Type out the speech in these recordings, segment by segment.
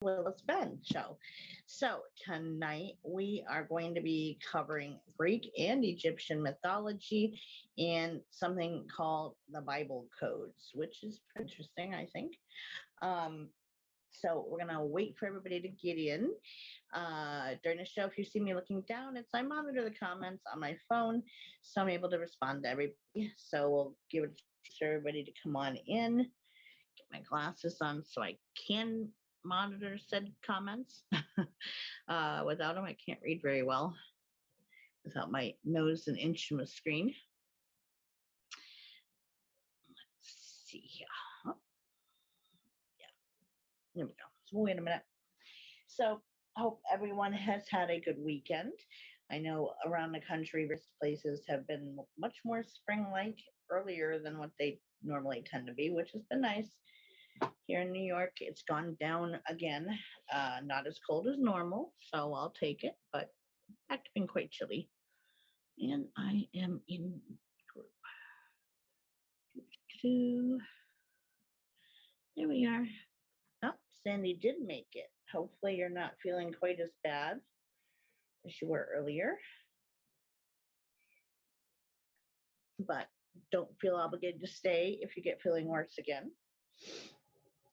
Willows show. So tonight we are going to be covering Greek and Egyptian mythology and something called the Bible codes, which is pretty interesting, I think. Um, so we're gonna wait for everybody to get in. During the show, if you see me looking down, it's I monitor the comments on my phone, so I'm able to respond to everybody. So we'll give it a chance for everybody to come on in. Get my glasses on so I can monitor said comments. Without them, I can't read very well without my nose an inch from the screen. Let's see here. Oh, yeah, there we go. So wait a minute. So hope everyone has had a good weekend. I know around the country, various places have been much more spring-like earlier than what they normally tend to be, which has been nice. Here in New York, it's gone down again. Not as cold as normal, so I'll take it, but back to being quite chilly. And I am in group. There we are. Oh, Sandy did make it. Hopefully you're not feeling quite as bad as you were earlier. But don't feel obligated to stay if you get feeling worse again.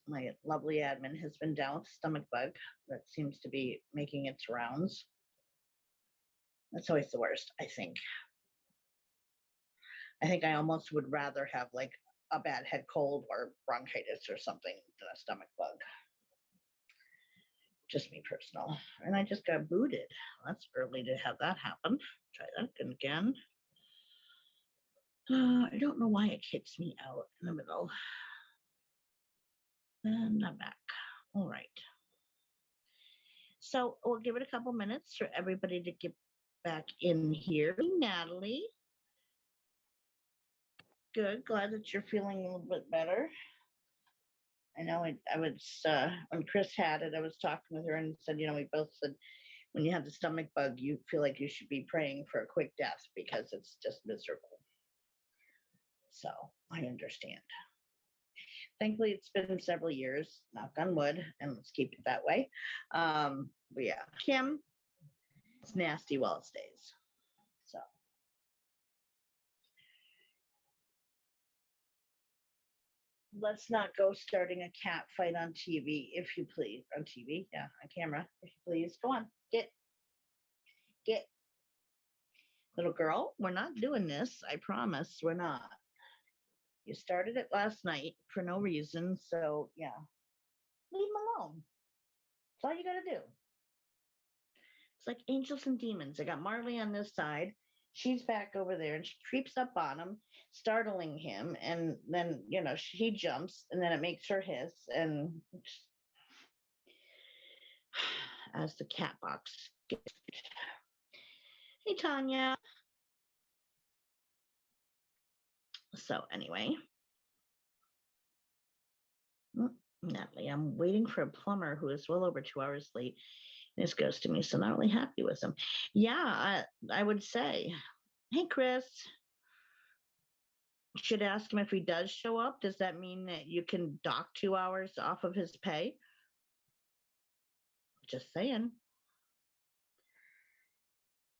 My lovely admin has been down with stomach bug that seems to be making its rounds. That's always the worst, I think. I think I almost would rather have like a bad head cold or bronchitis or something than a stomach bug. Just me personal. And I just got booted. That's early to have that happen. Try that again. I don't know why it kicks me out in the middle. And I'm back. All right. So we'll give it a couple minutes for everybody to get back in here. Natalie. Good. Glad that you're feeling a little bit better. I know I was, when Chris had it, I was talking with her and said, you know, we both said, when you have the stomach bug, you feel like you should be praying for a quick death because it's just miserable. So I understand. Thankfully, it's been several years, knock on wood, and let's keep it that way. But yeah, Kim, it's nasty while it stays. So. Let's not go starting a cat fight on TV, if you please. On TV, yeah, on camera, if you please. Go on, get. Little girl, we're not doing this. I promise we're not. You started it last night for no reason, so yeah. Leave him alone. That's all you gotta do. It's like angels and demons. I got Marley on this side. She's back over there and she creeps up on him, startling him. And then, you know, he jumps and then it makes her hiss. And as the cat box gets. Hey, Tanya. So, anyway. Natalie, I'm waiting for a plumber who is well over 2 hours late. This goes to me, so not really happy with him. Yeah, I would say, hey, Chris, should ask him if he does show up. Does that mean that you can dock 2 hours off of his pay? Just saying.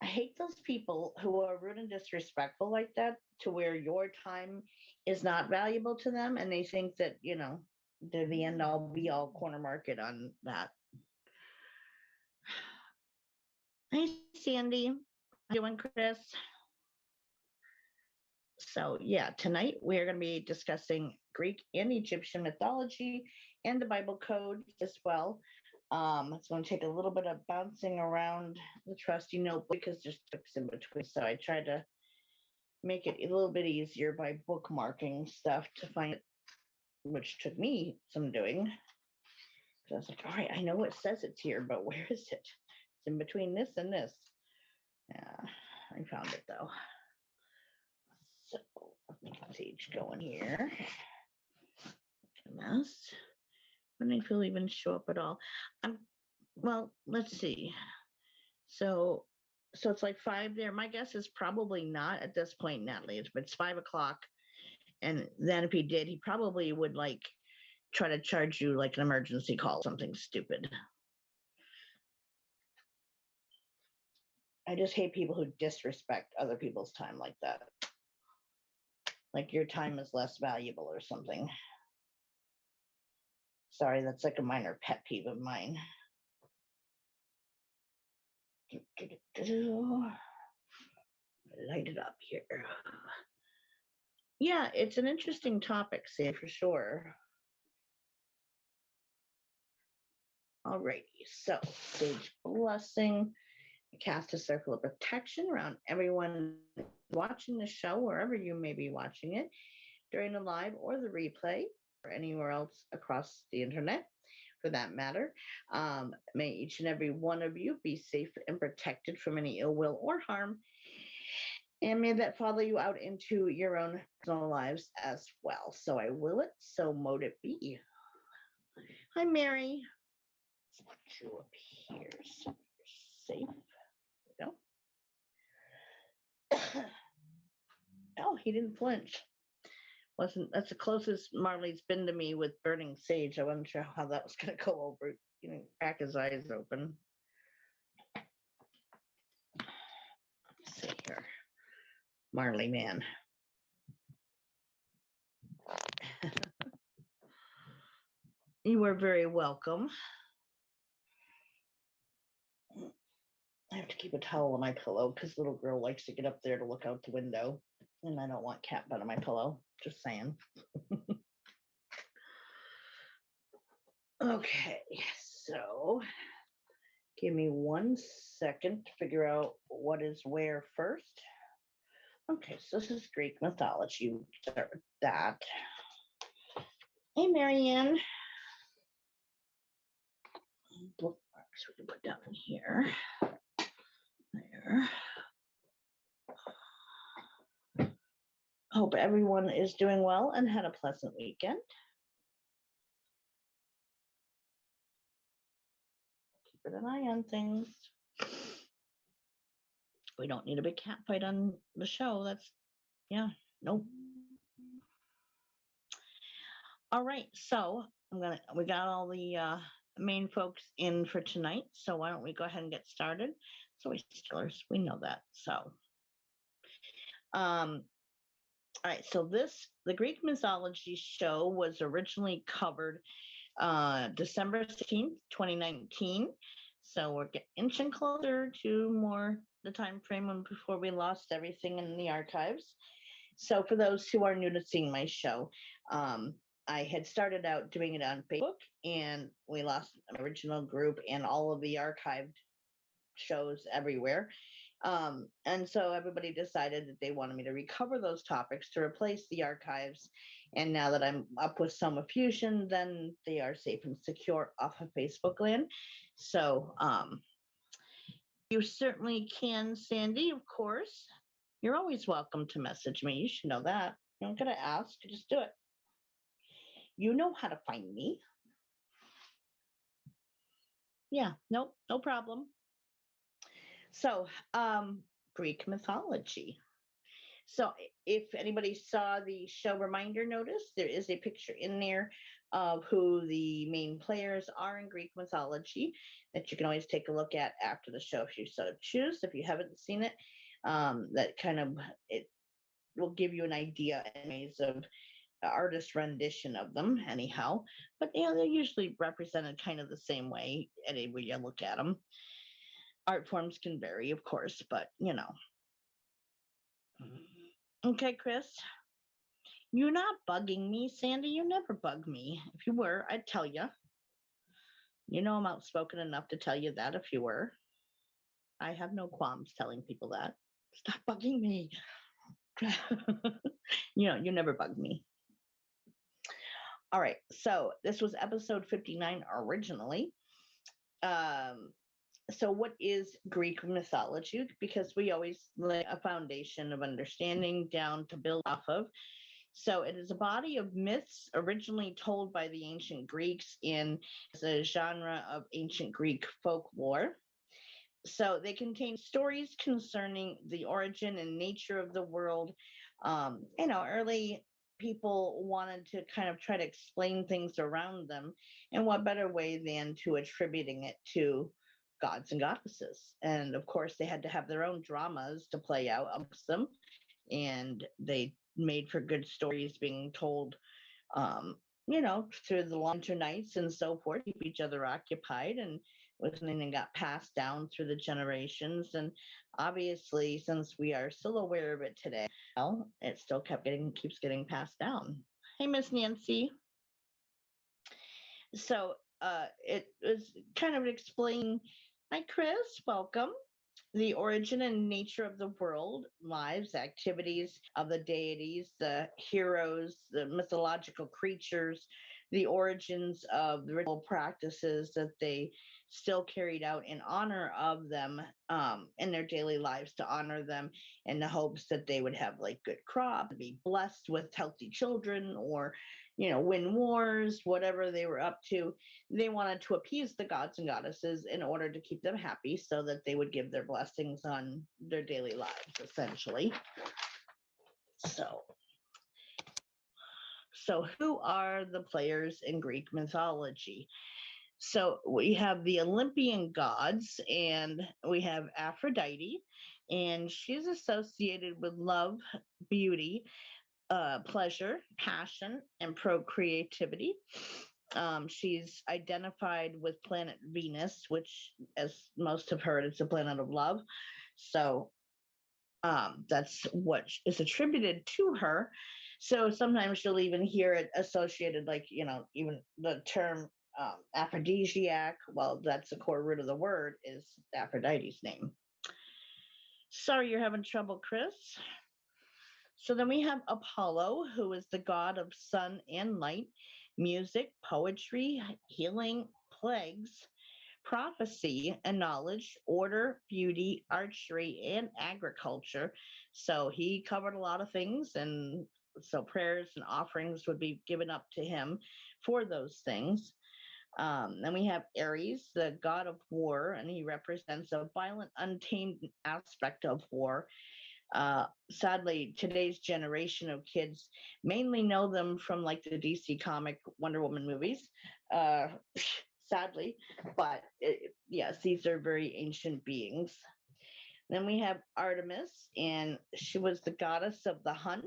I hate those people who are rude and disrespectful like that to where your time is not valuable to them and they think that, you know, they're the end all be all corner market on that. Hey, Sandy. How you doing, Chris? So yeah, tonight we are going to be discussing Greek and Egyptian mythology and the Bible code as well. It's going to take a little bit of bouncing around the trusty notebook because there's books in between. So I tried to make it a little bit easier by bookmarking stuff to find it, which took me some doing. So I was like, all right, I know it says it's here, but where is it? It's in between this and this. Yeah, I found it though. So let me get the page going here. A mess. When if he'll even show up at all. Well, let's see. So it's like 5 there. My guess is probably not at this point, Natalie. It's 5 o'clock. And then if he did, he probably would like try to charge you like an emergency call, something stupid. I just hate people who disrespect other people's time like that. Like your time is less valuable or something. Sorry, that's like a minor pet peeve of mine. Light it up here. Yeah, it's an interesting topic, say for sure. Alrighty, so sage blessing. Cast a circle of protection around everyone watching the show, wherever you may be watching it, during the live or the replay, or anywhere else across the internet for that matter. May each and every one of you be safe and protected from any ill will or harm. And may that follow you out into your own personal lives as well. So I will it, so mote it be. Hi, Mary. Let's put you up here so you're safe. Go. Oh, he didn't flinch. That's the closest Marley's been to me with burning sage. I wasn't sure how that was going to go over. He didn't crack his eyes open. Let's see here, Marley man. You are very welcome. I have to keep a towel on my pillow because little girl likes to get up there to look out the window, and I don't want cat butt on my pillow. Just saying. Okay, so give me 1 second to figure out what is where first. Okay, so this is Greek mythology. We'll start with that. Hey, Marianne. Bookmarks we can put down in here. There. Hope everyone is doing well and had a pleasant weekend. Keep an eye on things. We don't need a big cat fight on the show. That's, yeah, nope. All right, so we got all the main folks in for tonight. So why don't we go ahead and get started? So we know that. So, all right. So the Greek mythology show was originally covered December 16th, 2019. So we're getting inching closer to more the time frame when before we lost everything in the archives. So for those who are new to seeing my show, I had started out doing it on Facebook, and we lost an original group and all of the archived shows everywhere. And so everybody decided that they wanted me to recover those topics to replace the archives. And now that I'm up with Soma Fusion, then they are safe and secure off of Facebook land. So you certainly can, Sandy, of course. You're always welcome to message me. You should know that. You don't gotta ask, just do it. You know how to find me. Yeah, nope, no problem. So, Greek mythology. So if anybody saw the show reminder notice, there is a picture in there of who the main players are in Greek mythology that you can always take a look at after the show if you so choose. If you haven't seen it, that kind of, it will give you an idea anyways of artist rendition of them anyhow. But yeah, they're usually represented kind of the same way any way you look at them. Art forms can vary, of course, but you know. Okay, Chris. You're not bugging me, Sandy. You never bug me. If you were, I'd tell you. You know I'm outspoken enough to tell you that if you were. I have no qualms telling people that. Stop bugging me. You never bug me. All right, so this was episode 59 originally. So what is Greek mythology? Because we always lay a foundation of understanding down to build off of. So it is a body of myths originally told by the ancient Greeks in the genre of ancient Greek folklore. So they contain stories concerning the origin and nature of the world, early people wanted to kind of try to explain things around them. And what better way than to attributing it to gods and goddesses? And of course, they had to have their own dramas to play out amongst them. And they made for good stories being told, through the winter nights and so forth, keep each other occupied. And was something that got passed down through the generations. And obviously, since we are still aware of it today, well, it still keeps getting passed down. Hey, Miss Nancy. So it was kind of explaining. Hi, Chris. Welcome. The origin and nature of the world, lives, activities of the deities, the heroes, the mythological creatures, the origins of the ritual practices that they still carried out in honor of them in their daily lives, to honor them in the hopes that they would have like good crop, be blessed with healthy children, or win wars, whatever they were up to. They wanted to appease the gods and goddesses in order to keep them happy so that they would give their blessings on their daily lives, essentially. So who are the players in Greek mythology? So we have the Olympian gods, and we have Aphrodite, and she's associated with love, beauty, pleasure, passion, and procreativity. She's identified with planet Venus, which, as most have heard, is the planet of love. So that's what is attributed to her. So sometimes you'll even hear it associated, like, even the term aphrodisiac. Well, that's the core root of the word, is Aphrodite's name. Sorry you're having trouble, Chris. So then we have Apollo, who is the god of sun and light, music, poetry, healing, plagues, prophecy and knowledge, order, beauty, archery, and agriculture. So he covered a lot of things, and so prayers and offerings would be given up to him for those things. Then we have Ares, the god of war, and he represents a violent, untamed aspect of war. Sadly, today's generation of kids mainly know them from like the DC comic Wonder Woman movies. Sadly, but yes, these are very ancient beings. Then we have Artemis, and she was the goddess of the hunt.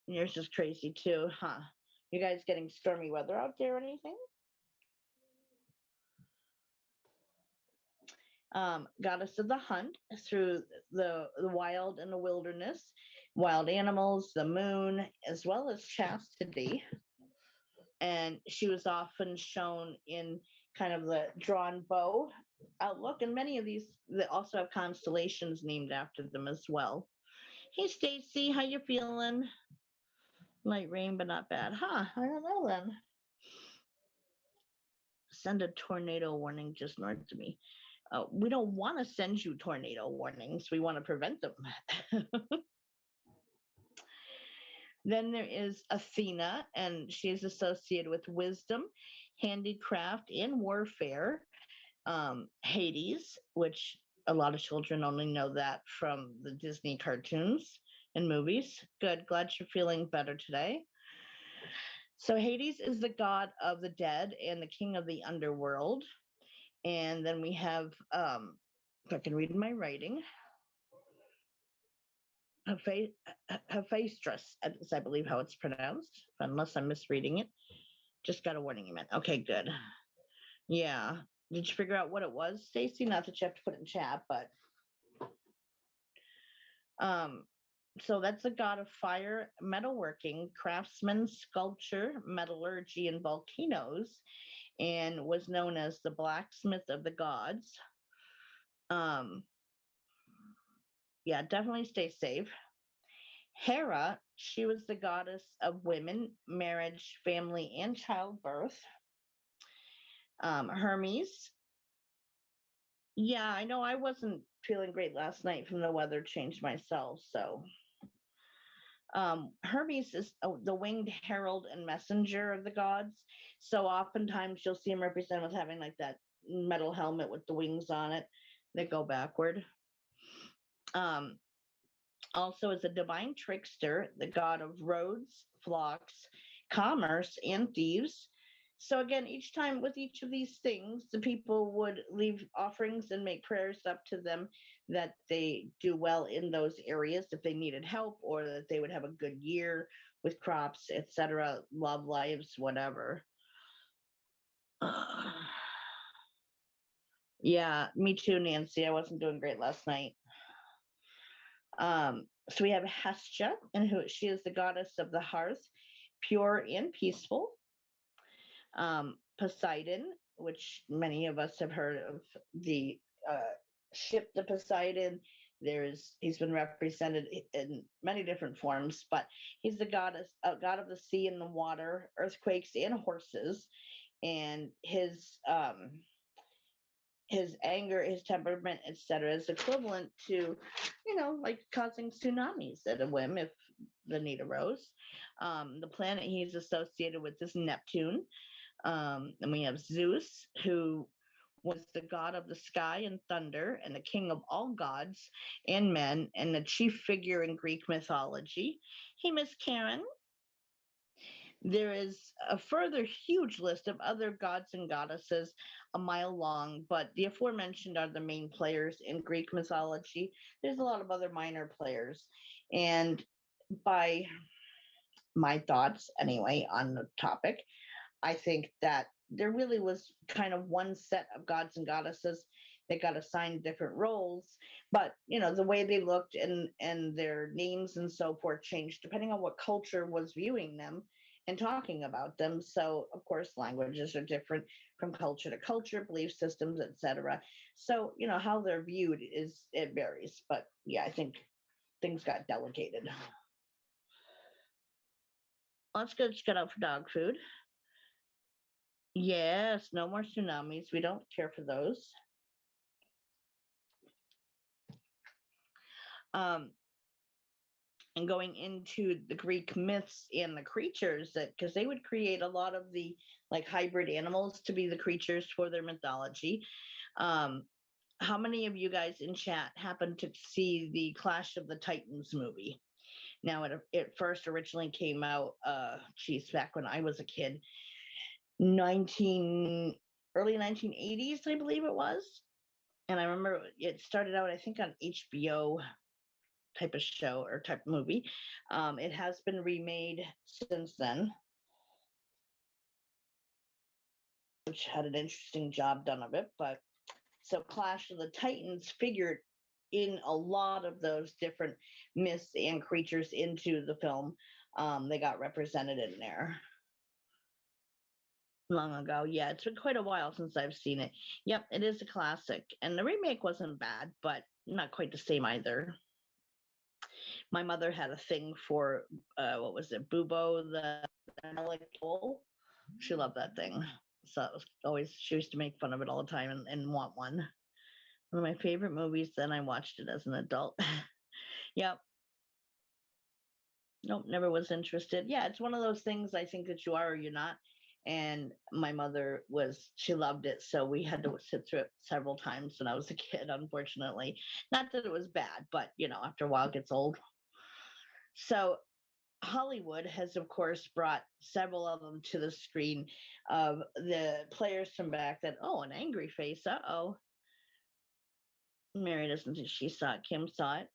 Yours is crazy too, huh? You guys getting stormy weather out there or anything? Goddess of the hunt, through the wild and the wilderness, wild animals, the moon, as well as chastity. And she was often shown in kind of the drawn bow outlook, and many of these that also have constellations named after them as well. Hey, Stacy, how you feeling? Light rain, but not bad, huh? I don't know then. Send a tornado warning just north of me. We don't want to send you tornado warnings. We want to prevent them. Then there is Athena, and she is associated with wisdom, handicraft, and warfare. Hades, which a lot of children only know that from the Disney cartoons and movies. Good, glad you're feeling better today. So Hades is the god of the dead and the king of the underworld. And then we have, if I can read my writing, Hephaestus, is I believe how it's pronounced, unless I'm misreading it. Just got a warning you meant. Okay, good. Yeah. Did you figure out what it was, Stacy? Not that you have to put it in chat, but so that's the god of fire, metalworking, craftsmen, sculpture, metallurgy, and volcanoes, and was known as the blacksmith of the gods. Yeah, definitely stay safe. Hera, she was the goddess of women, marriage, family, and childbirth. Hermes. Yeah, I know I wasn't feeling great last night from the weather change myself. So Hermes is the winged herald and messenger of the gods. So oftentimes you'll see him represented with having like that metal helmet with the wings on it that go backward. Also, as a divine trickster, the god of roads, flocks, commerce, and thieves. So, again, each time with each of these things, the people would leave offerings and make prayers up to them that they do well in those areas if they needed help, or that they would have a good year with crops, etc., love lives, whatever. Yeah, me too, Nancy. I wasn't doing great last night. So we have Hestia, and who she is the goddess of the hearth, pure and peaceful. Poseidon, which many of us have heard of, the ship, the Poseidon. He's been represented in many different forms, but he's the god of the sea and the water, earthquakes and horses, and his anger, his temperament, etc., is equivalent to, like causing tsunamis at a whim if the need arose. The planet he's associated with is Neptune. And we have Zeus, who was the god of the sky and thunder and the king of all gods and men and the chief figure in Greek mythology. Hey, Miss Karen. There is a further huge list of other gods and goddesses, a mile long, but the aforementioned are the main players in Greek mythology. There's a lot of other minor players. And by my thoughts, anyway, on the topic, I think that there really was kind of one set of gods and goddesses that got assigned different roles, but the way they looked and their names and so forth changed depending on what culture was viewing them and talking about them. So of course languages are different from culture to culture, belief systems, etc. So how they're viewed it varies, but yeah, I think things got delegated. Let's go get out for dog food. Yes, no more tsunamis. We don't care for those. Um, and going into the Greek myths and the creatures, that because they would create a lot of the like hybrid animals to be the creatures for their mythology. Um, how many of you guys in chat happened to see the Clash of the Titans movie? Now it first originally came out, back when I was a kid, 19 early 1980s, I believe it was. And I remember it started out, I think, on HBO type of show or type of movie. It has been remade since then, which had an interesting job done of it. But so Clash of the Titans figured in a lot of those different myths and creatures into the film. They got represented in there long ago. Yeah, it's been quite a while since I've seen it. Yep, it is a classic. And the remake wasn't bad, but not quite the same either. My mother had a thing for what was it, Bubo the Electol. She loved that thing. So it was always, she used to make fun of it all the time and want one. One of my favorite movies. Then I watched it as an adult. Yep. Nope, never was interested. Yeah, it's one of those things I think that you are or you're not. And my mother she loved it. So we had to sit through it several times when I was a kid, unfortunately. Not that it was bad, but after a while it gets old. So Hollywood has, of course, brought several of them to the screen of the players from back then. Oh, an angry face. Uh-oh. Mary doesn't think she saw it. Kim saw it.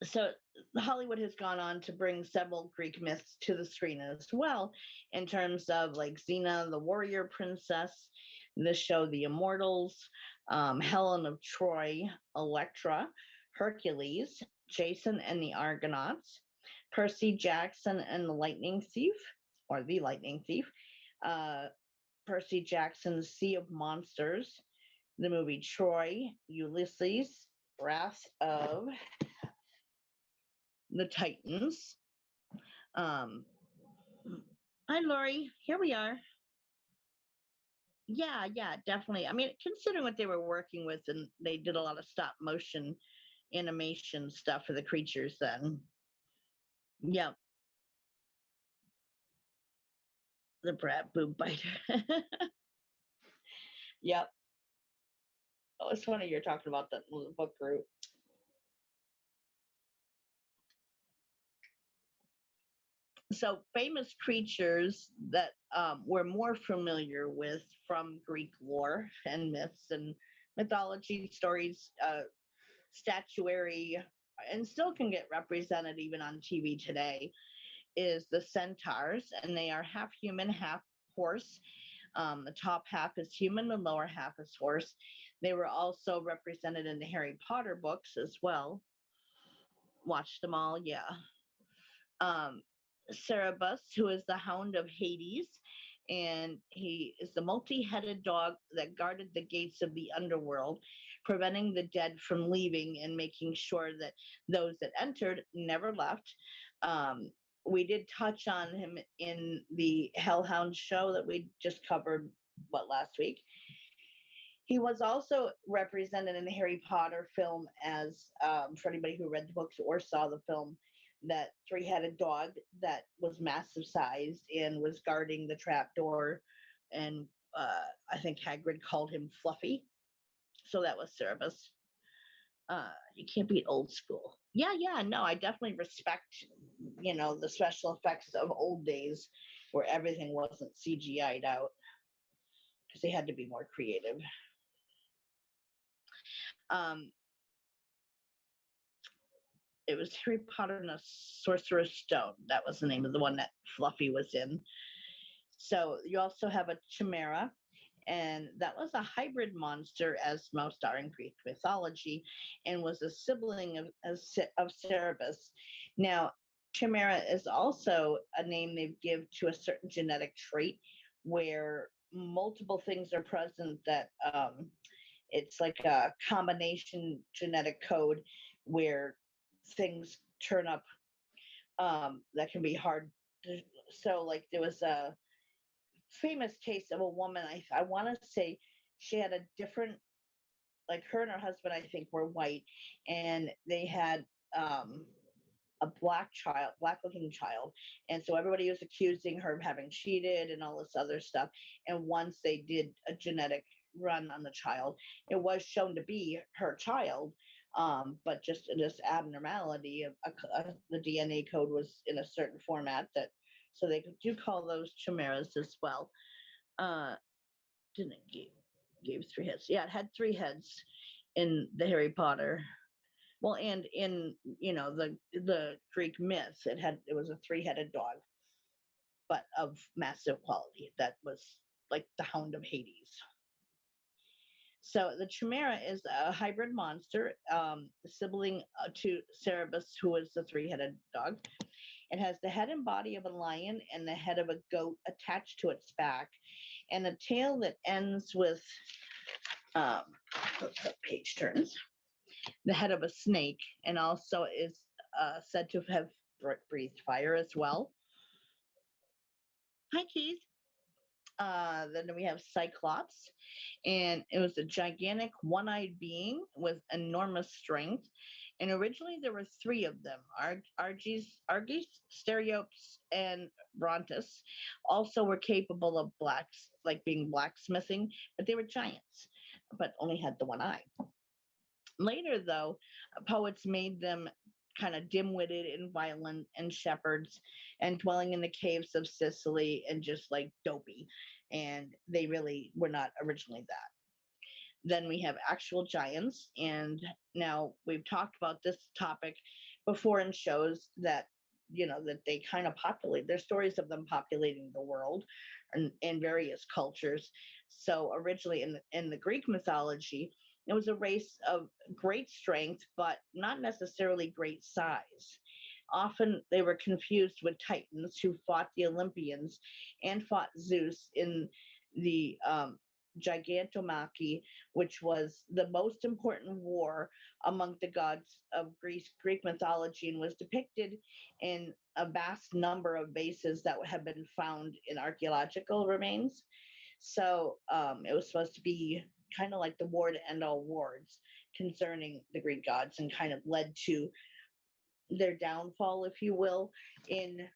So Hollywood has gone on to bring several Greek myths to the screen as well, in terms of like Xena, the warrior princess, the show The Immortals, Helen of Troy, Electra, Hercules, Jason and the Argonauts, Percy Jackson and the Lightning Thief, or The Lightning Thief, Percy Jackson's Sea of Monsters, the movie Troy, Ulysses, Wrath of the Titans. Hi, Lori. Here we are. Yeah, definitely. I mean, considering what they were working with, and they did a lot of stop motion animation stuff for the creatures then. Yep. The brat boob biter. Yep. Oh, it's funny you're talking about that book group. So famous creatures that we're more familiar with from Greek lore and myths and mythology stories, statuary, and still can get represented even on TV today, is the centaurs, and they are half human, half horse. The top half is human, the lower half is horse. They were also represented in the Harry Potter books as well. Watched them all, yeah. um, Cerberus, who is the Hound of Hades, and he is the multi-headed dog that guarded the gates of the underworld, preventing the dead from leaving and making sure that those that entered never left. Um, we did touch on him in the Hellhound show that we just covered, what, last week. He was also represented in the Harry Potter film as, for anybody who read the books or saw the film, that three-headed dog that was massive sized and was guarding the trap door. And I think Hagrid called him Fluffy. So that was Cerebus. You can't beat old school. Yeah, yeah, no, I definitely respect, the special effects of old days where everything wasn't CGI'd out because they had to be more creative. Um, it was Harry Potter and the Sorcerer's Stone. That was the name of the one that Fluffy was in. So you also have a chimera, and that was a hybrid monster, as most are in Greek mythology, and was a sibling of Cerberus. Now, chimera is also a name they give to a certain genetic trait where multiple things are present that it's like a combination genetic code where things turn up that can be hard to, so like there was a famous case of a woman, I want to say she had a different, like her and her husband I think were white, and they had a black looking child, and so everybody was accusing her of having cheated and all this other stuff. And once they did a genetic run on the child, it was shown to be her child, but just this abnormality of the DNA code was in a certain format that, so they do call those chimeras as well. uh didn't it gave three heads? Yeah, it had three heads in the Harry Potter. Well, and in the Greek myth, it was a three-headed dog, but of massive quality. That was like the Hound of Hades. So the Chimera is a hybrid monster, sibling to Cerberus, who is the three-headed dog. It has the head and body of a lion and the head of a goat attached to its back, and a tail that ends with um, page turns, the head of a snake, and also is said to have breathed fire as well. Hi, Keith. Then we have Cyclops, and it was a gigantic one-eyed being with enormous strength. And originally there were three of them: Argis, Stereops, and Brontus. Also were capable of being blacksmithing, but they were giants, but only had the one eye. Later, though, poets made them kind of dim-witted and violent and shepherds and dwelling in the caves of Sicily and just like dopey. And they really were not originally that. Then we have actual giants. And now we've talked about this topic before in shows that, that they kind of populate. There's stories of them populating the world and in various cultures. So originally in the Greek mythology, it was a race of great strength, but not necessarily great size. Often they were confused with Titans who fought the Olympians and fought Zeus in the Gigantomachy, which was the most important war among the gods of Greek mythology, and was depicted in a vast number of vases that have been found in archaeological remains. So it was supposed to be kind of like the war to end all wars concerning the Greek gods, and kind of led to their downfall, if you will, in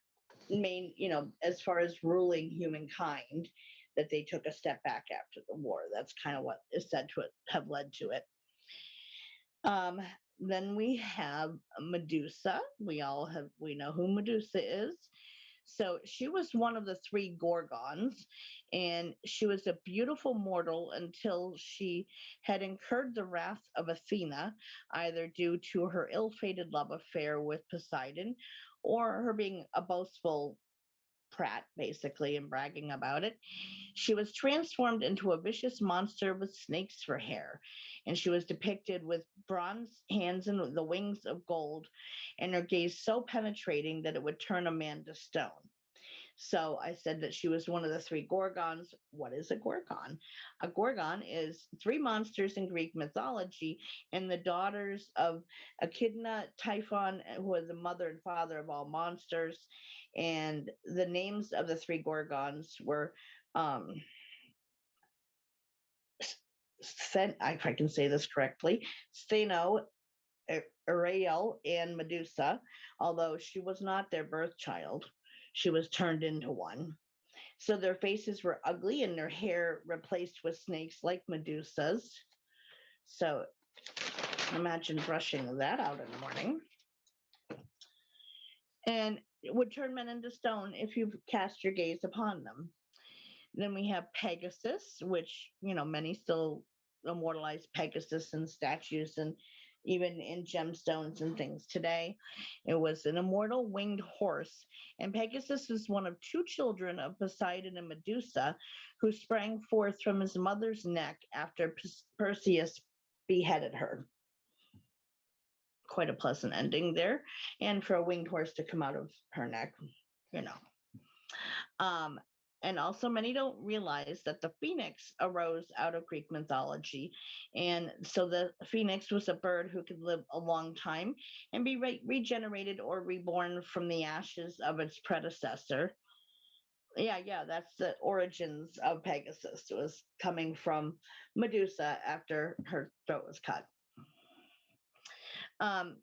as far as ruling humankind, that they took a step back after the war. That's kind of what is said to have led to it. Then we have Medusa. We know who Medusa is. So she was one of the three Gorgons, and she was a beautiful mortal until she had incurred the wrath of Athena, either due to her ill fated love affair with Poseidon or her being a boastful prat, basically, and bragging about it. She was transformed into a vicious monster with snakes for hair, and she was depicted with bronze hands and the wings of gold, and her gaze so penetrating that it would turn a man to stone. So I said that she was one of the three Gorgons. What is a Gorgon? A Gorgon is three monsters in Greek mythology and the daughters of Echidna, Typhon, who was the mother and father of all monsters. And the names of the three Gorgons were um, if I can say this correctly, Stheno, Ariel, and Medusa, although she was not their birth child. She was turned into one. So their faces were ugly and their hair replaced with snakes like Medusa's. So imagine brushing that out in the morning. And it would turn men into stone if you cast your gaze upon them. Then we have Pegasus, which, many still immortalize Pegasus in statues and even in gemstones and things today. It was an immortal winged horse, and Pegasus was one of two children of Poseidon and Medusa who sprang forth from his mother's neck after Perseus beheaded her. Quite a pleasant ending there, and for a winged horse to come out of her neck, and also, many don't realize that the phoenix arose out of Greek mythology. And so the phoenix was a bird who could live a long time and be regenerated or reborn from the ashes of its predecessor. Yeah, that's the origins of Pegasus. It was coming from Medusa after her throat was cut.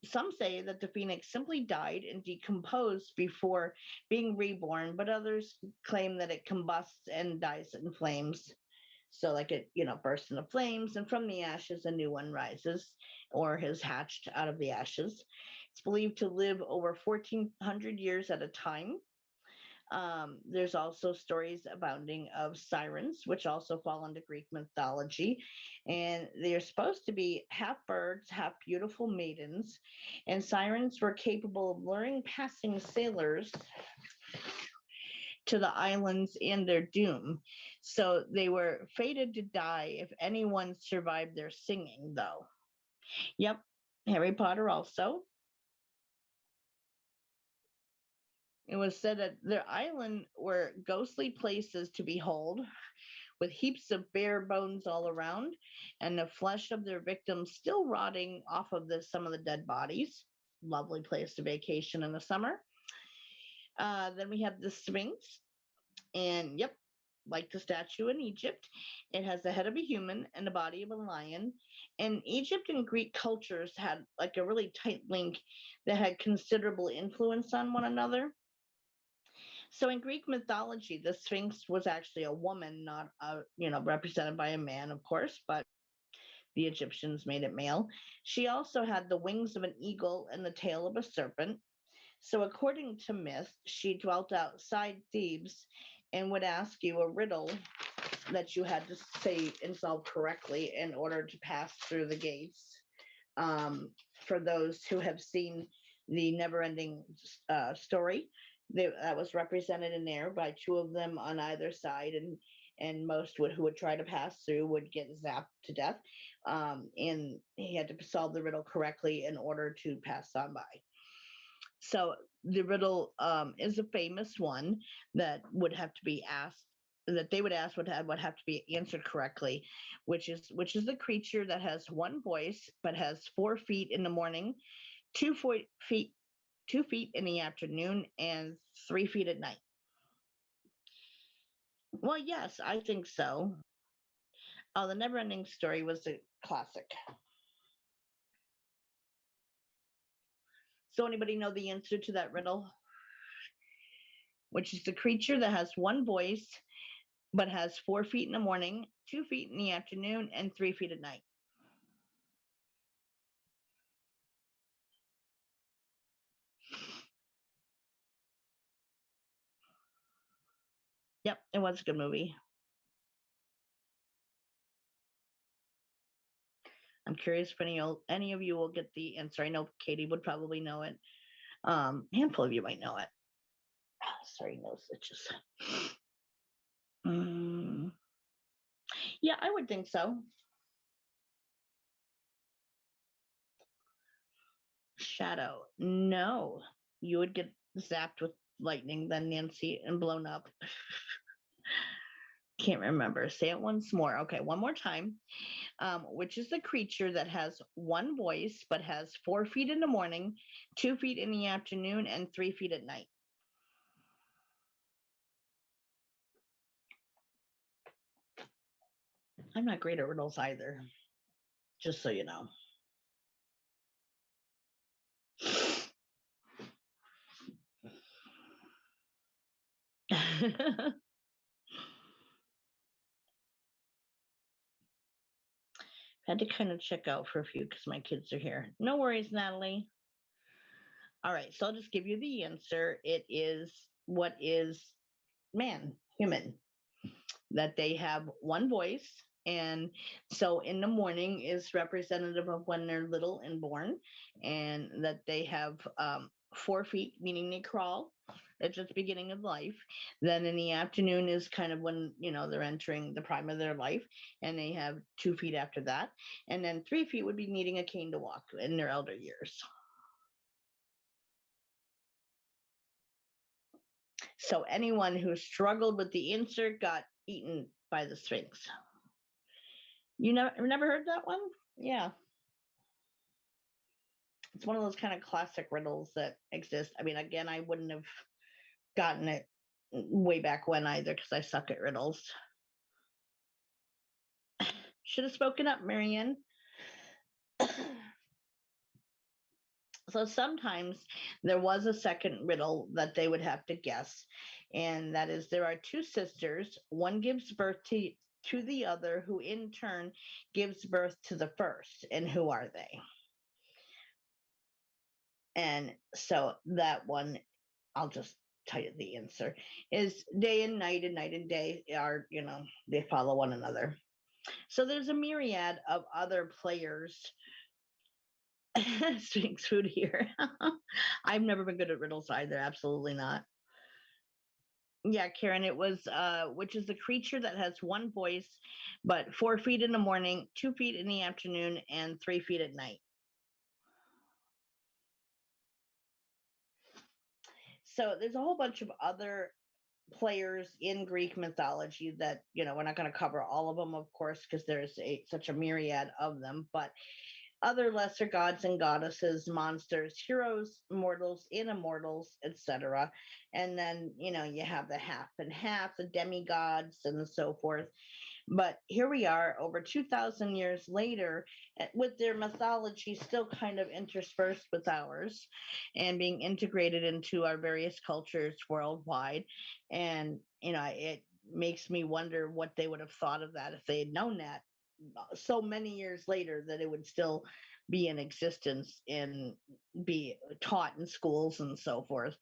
Some say that the phoenix simply died and decomposed before being reborn, but others claim that it combusts and dies in flames. So, like it, bursts into flames, and from the ashes, a new one rises or has hatched out of the ashes. It's believed to live over 1,400 years at a time. There's also stories abounding of sirens, which also fall into Greek mythology. And they're supposed to be half birds, half beautiful maidens. And sirens were capable of luring passing sailors to the islands and their doom. So they were fated to die if anyone survived their singing, though. Yep, Harry Potter also. It was said that their island were ghostly places to behold, with heaps of bare bones all around, and the flesh of their victims still rotting off of some of the dead bodies. Lovely place to vacation in the summer. Then we have the Sphinx, and yep, like the statue in Egypt, it has the head of a human and the body of a lion. And Egypt and Greek cultures had like a really tight link that had considerable influence on one another. So in Greek mythology, the Sphinx was actually a woman, not represented by a man, of course, but the Egyptians made it male. She also had the wings of an eagle and the tail of a serpent. So according to myth, she dwelt outside Thebes and would ask you a riddle that you had to say and solve correctly in order to pass through the gates. For those who have seen the Never-Ending Story, that was represented in there by two of them on either side, and most who would try to pass through would get zapped to death. And he had to solve the riddle correctly in order to pass on by. So the riddle is a famous one that would have to be asked, that they would ask would have to be answered correctly, which is the creature that has one voice but has 4 feet in the morning, 2 feet in the afternoon, and 3 feet at night. Well, yes, I think so. Oh, the Never-Ending Story was a classic. So anybody know the answer to that riddle? Which is the creature that has one voice but has 4 feet in the morning, 2 feet in the afternoon, and 3 feet at night. It was a good movie. I'm curious if any of you will get the answer. I know Katie would probably know it. Handful of you might know it. Sorry, nose itches. Yeah, I would think so. Shadow. No, you would get zapped with lightning, then Nancy, and blown up. Can't remember. Say it once more. Okay, one more time. Which is the creature that has one voice but has 4 feet in the morning, 2 feet in the afternoon, and 3 feet at night? I'm not great at riddles either, just so you know. Had to kind of check out for a few because my kids are here. No worries, Natalie. All right, so I'll just give you the answer. It is what is man, human, that they have one voice. And so in the morning is representative of when they're little and born, and that they have 4 feet, meaning they crawl. It's just the beginning of life. Then in the afternoon is kind of when, they're entering the prime of their life, and they have 2 feet after that. And then 3 feet would be needing a cane to walk in their elder years. So anyone who struggled with the insert got eaten by the Sphinx. You never heard that one? Yeah. It's one of those kind of classic riddles that exist. I mean, again, I wouldn't have gotten it way back when either because I suck at riddles. Should have spoken up, Marianne. So sometimes there was a second riddle that they would have to guess, and that is there are 2 sisters. One gives birth to the other, who in turn gives birth to the first. And who are they? And so that one, I'll just tell you the answer, is day and night and day are, they follow one another. So there's a myriad of other players. Sphinx food here. I've never been good at riddles either. Absolutely not. Yeah, Karen, it was which is the creature that has one voice, but 4 feet in the morning, 2 feet in the afternoon, and 3 feet at night. So there's a whole bunch of other players in Greek mythology that, we're not going to cover all of them, of course, because there's such a myriad of them, but other lesser gods and goddesses, monsters, heroes, mortals, immortals, etc. And then, you have the half and half, the demigods, and so forth. But here we are over 2,000 years later with their mythology still kind of interspersed with ours and being integrated into our various cultures worldwide. And, it makes me wonder what they would have thought of that if they had known that so many years later, that it would still be in existence and be taught in schools and so forth.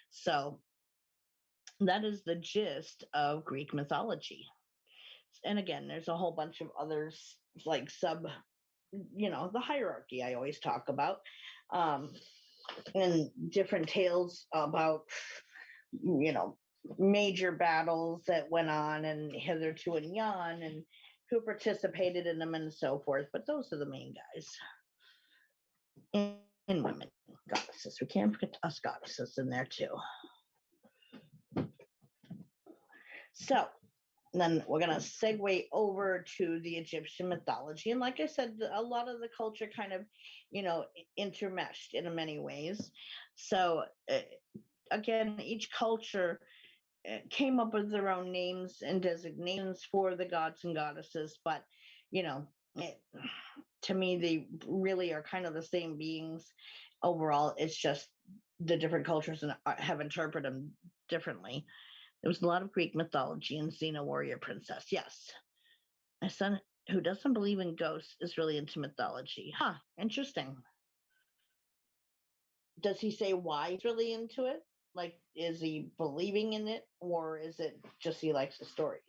So that is the gist of Greek mythology. And again, there's a whole bunch of others like the hierarchy I always talk about, and different tales about, major battles that went on and hitherto and yon, and who participated in them and so forth. But those are the main guys. And women, goddesses. We can't forget us goddesses in there too. So then we're going to segue over to the Egyptian mythology. And like I said, a lot of the culture kind of, intermeshed in many ways. So again, each culture came up with their own names and designations for the gods and goddesses. But, to me, they really are kind of the same beings overall. It's just the different cultures have interpreted them differently. There was a lot of Greek mythology in Xena Warrior Princess. Yes. My son, who doesn't believe in ghosts, is really into mythology. Huh, interesting. Does he say why he's really into it? Like, is he believing in it, or is it just he likes the stories?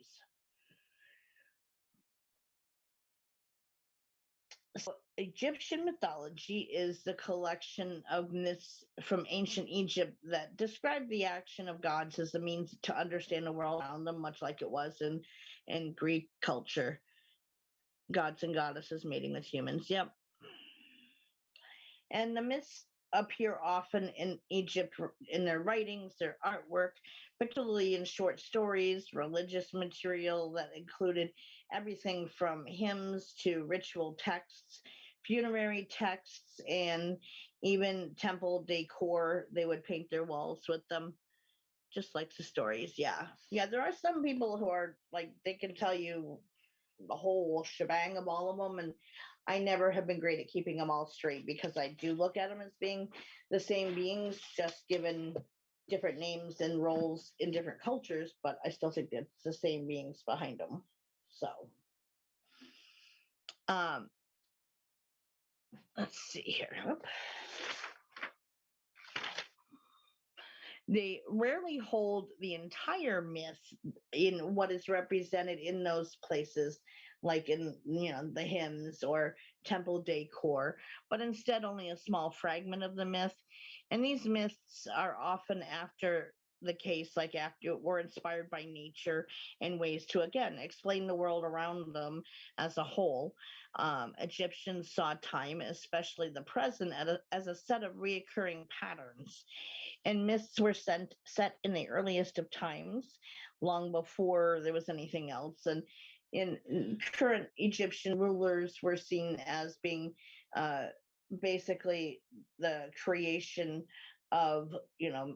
So, Egyptian mythology is the collection of myths from ancient Egypt that describe the action of gods as a means to understand the world around them, much like it was in Greek culture. Gods and goddesses mating with humans. Yep. And the myths appear often in Egypt in their writings, their artwork, particularly in short stories, religious material that included everything from hymns to ritual texts, funerary texts, and even temple decor. They would paint their walls with them, just like the stories. Yeah. Yeah, there are some people who are like, they can tell you the whole shebang of all of them, and I never have been great at keeping them all straight because I do look at them as being the same beings, just given different names and roles in different cultures, but I still think it's the same beings behind them. So um let's see here. Oop. They rarely hold the entire myth in what is represented in those places, like in the hymns or temple decor, but instead only a small fragment of the myth. And these myths are often after the case, like after were inspired by nature in ways to again explain the world around them as a whole. Egyptians saw time, especially the present, as a set of reoccurring patterns, and myths were set in the earliest of times, long before there was anything else. And in current Egyptian rulers were seen as being uh, basically the creation of,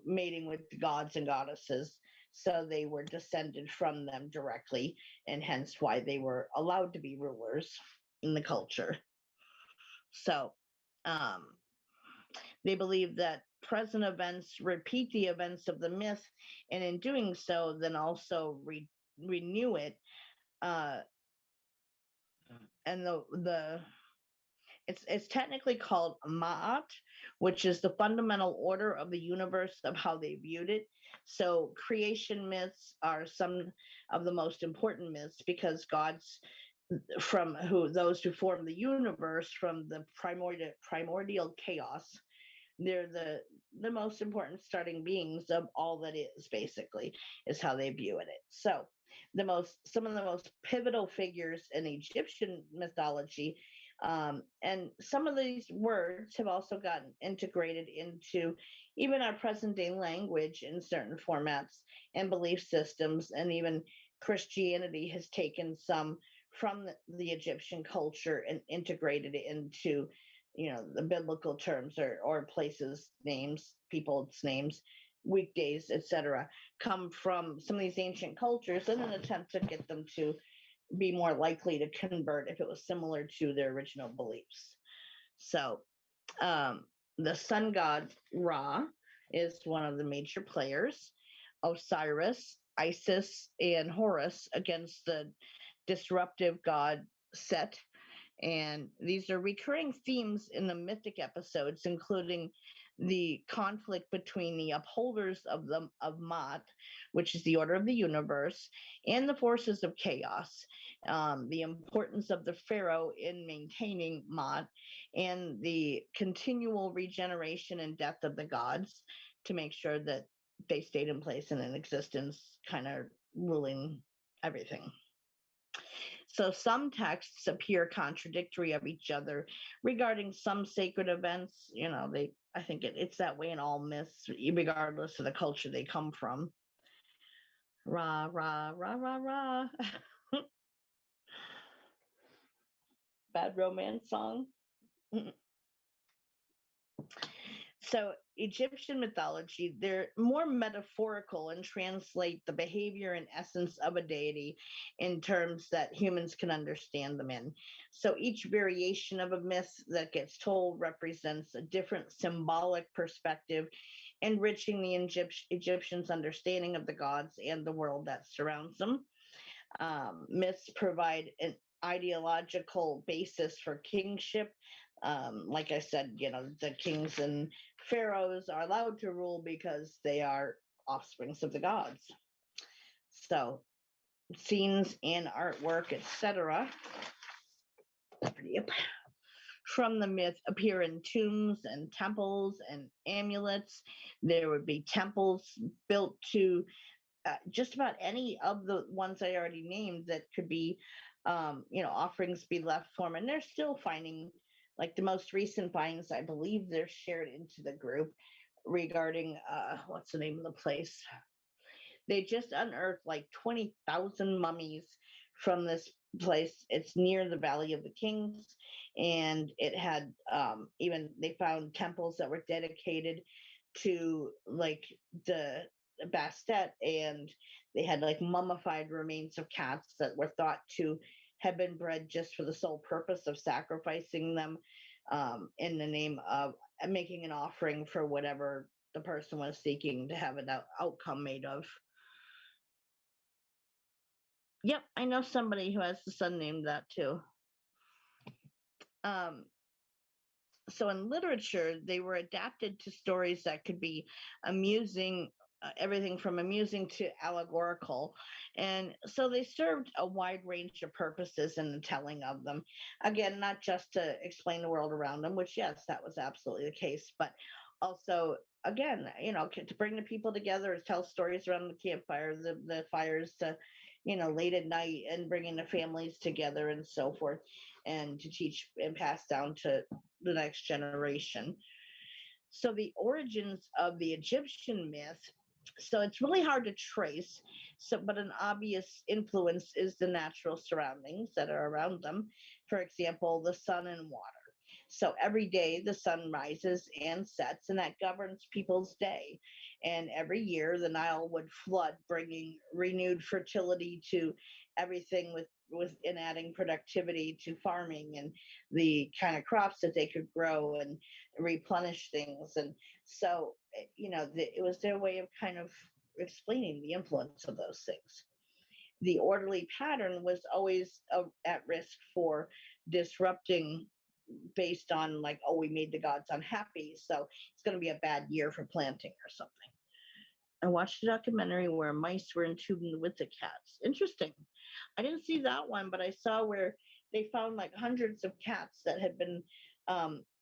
mating with gods and goddesses. So they were descended from them directly, and hence why they were allowed to be rulers in the culture. So, um, they believe that present events repeat the events of the myth, and in doing so, then also renew it. Uh, and the it's technically called Ma'at, which is the fundamental order of the universe of how they viewed it. So creation myths are some of the most important myths because gods from who those who form the universe from the primordial chaos, they're the most important starting beings of all that is, basically, is how they view it. So some of the most pivotal figures in Egyptian mythology, and some of these words have also gotten integrated into even our present day language in certain formats and belief systems, and even Christianity has taken some from the Egyptian culture and integrated it into the biblical terms, or places names, people's names, weekdays, etc., come from some of these ancient cultures in an attempt to get them to be more likely to convert if it was similar to their original beliefs. So the sun god Ra is one of the major players. Osiris, Isis, and Horus against the disruptive god Set. And these are recurring themes in the mythic episodes, including the conflict between the upholders of Ma'at, which is the order of the universe, and the forces of chaos. The importance of the pharaoh in maintaining Ma'at, and the continual regeneration and death of the gods to make sure that they stayed in place and in existence, kind of ruling everything. So some texts appear contradictory of each other regarding some sacred events. I think it's that way in all myths, regardless of the culture they come from. Rah, rah, rah, rah, rah. Bad romance song. So Egyptian mythology, they're more metaphorical and translate the behavior and essence of a deity in terms that humans can understand them in. So each variation of a myth that gets told represents a different symbolic perspective, enriching the Egyptians' understanding of the gods and the world that surrounds them. Myths provide an ideological basis for kingship, Like I said, the kings and pharaohs are allowed to rule because they are offsprings of the gods. So scenes in artwork, etc., from the myth appear in tombs and temples and amulets. There would be temples built to just about any of the ones I already named that could be, offerings be left for them. And they're still finding, like the most recent finds, I believe they're shared into the group regarding, what's the name of the place? They just unearthed like 20,000 mummies from this place. It's near the Valley of the Kings. And it had, even they found temples that were dedicated to like the Bastet, and they had like mummified remains of cats that were thought to have been bred just for the sole purpose of sacrificing them, in the name of making an offering for whatever the person was seeking to have an outcome made of. Yep, I know somebody who has the son named that too. Um, so in literature, they were adapted to stories that could be amusing, everything from amusing to allegorical. And so they served a wide range of purposes in the telling of them. Again, not just to explain the world around them, which, yes, that was absolutely the case, but also, again, to bring the people together, to tell stories around the campfire, the fires, to, late at night, and bringing the families together and so forth, and to teach and pass down to the next generation. So the origins of the Egyptian myth, so it's really hard to trace. So, but an obvious influence is the natural surroundings that are around them. For example, the sun and water. So every day the sun rises and sets, and that governs people's day. And every year the Nile would flood, bringing renewed fertility to everything, and adding productivity to farming and the kind of crops that they could grow and replenish things. And so, it was their way of kind of explaining the influence of those things. The orderly pattern was always at risk for disrupting, based on like, oh, we made the gods unhappy, so it's going to be a bad year for planting or something. I watched a documentary where mice were entombed with the cats. Interesting. I didn't see that one, but I saw where they found like hundreds of cats that had been,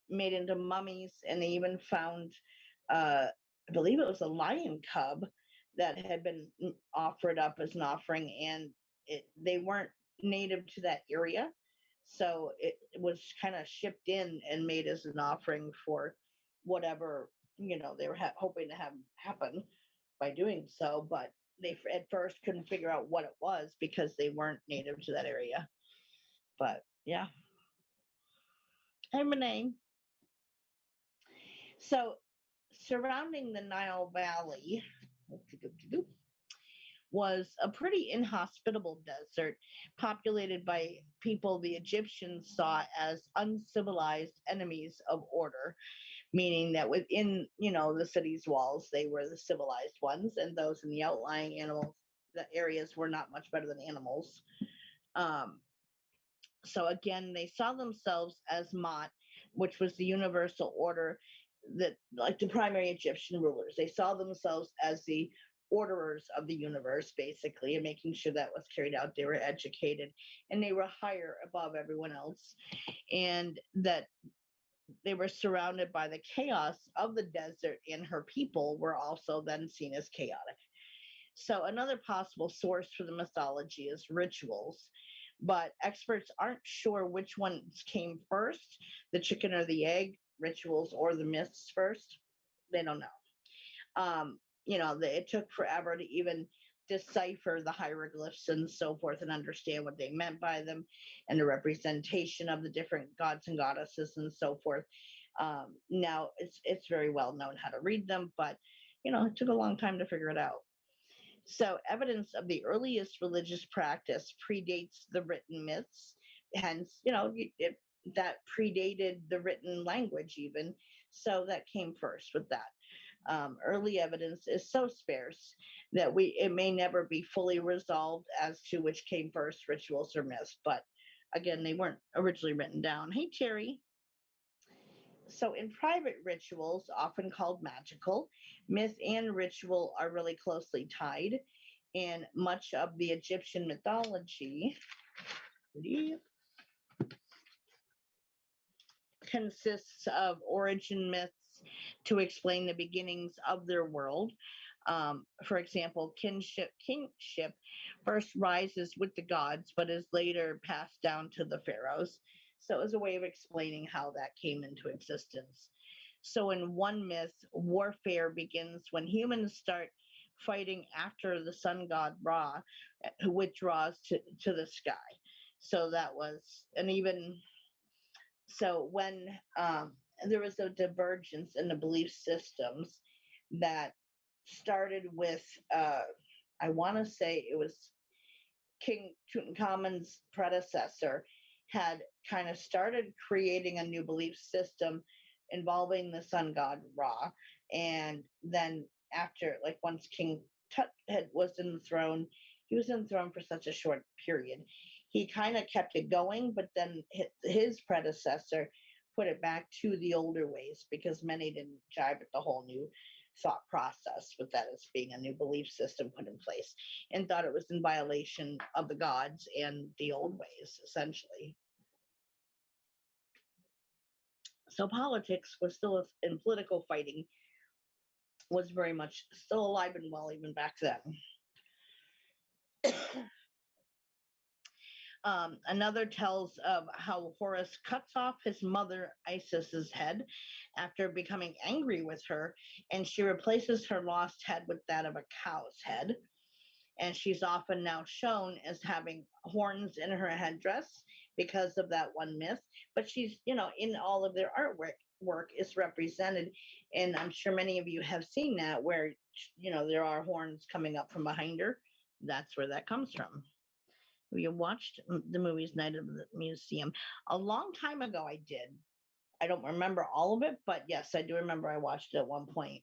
made into mummies, and they even found, I believe it was a lion cub that had been offered up as an offering, and they weren't native to that area, so it was kind of shipped in and made as an offering for whatever they were hoping to have happen by doing so. But they at first couldn't figure out what it was because they weren't native to that area. But yeah. Hey, Renee. So surrounding the Nile Valley was a pretty inhospitable desert populated by people the Egyptians saw as uncivilized enemies of order, meaning that within, the city's walls, they were the civilized ones, and those in the outlying the areas were not much better than animals. Um, so again, they saw themselves as Mot, which was the universal order, that like the primary Egyptian rulers. They saw themselves as the orderers of the universe, basically, and making sure that was carried out. They were educated, and they were higher above everyone else, and that they were surrounded by the chaos of the desert, and her people were also then seen as chaotic. So another possible source for the mythology is rituals, but experts aren't sure which ones came first, the chicken or the egg, rituals or the myths first. They don't know. It took forever to even decipher the hieroglyphs and so forth and understand what they meant by them, and the representation of the different gods and goddesses and so forth. Now it's very well known how to read them, but it took a long time to figure it out. So evidence of the earliest religious practice predates the written myths. Hence, that predated the written language even. So that came first with that. Early evidence is so sparse that it may never be fully resolved as to which came first, rituals or myths. But again, they weren't originally written down. Hey, Terry. So, in private rituals, often called magical, myth and ritual are really closely tied. And much of the Egyptian mythology consists of origin myths to explain the beginnings of their world. For example, kingship first rises with the gods, but is later passed down to the pharaohs. So it was a way of explaining how that came into existence. So in one myth, warfare begins when humans start fighting after the sun god Ra, who withdraws to the sky. So that was, and even so when there was a divergence in the belief systems that started with I want to say it was King Tutankhamun's predecessor had kind of started creating a new belief system involving the sun god Ra, and then after, like, once King Tut was in the throne, he was in the throne for such a short period. He kind of kept it going, but then his predecessor put it back to the older ways because many didn't jive with the whole new thought process with that as being a new belief system put in place, and thought it was in violation of the gods and the old ways, essentially. So politics was still, in political fighting, was very much still alive and well even back then. Another tells of how Horus cuts off his mother Isis's head after becoming angry with her, and she replaces her lost head with that of a cow's head. And she's often now shown as having horns in her headdress because of that one myth. But she's, in all of their artwork is represented, and I'm sure many of you have seen that where there are horns coming up from behind her. That's where that comes from. We watched the movies Night of the Museum a long time ago. I did. I don't remember all of it, but yes, I do remember I watched it at one point.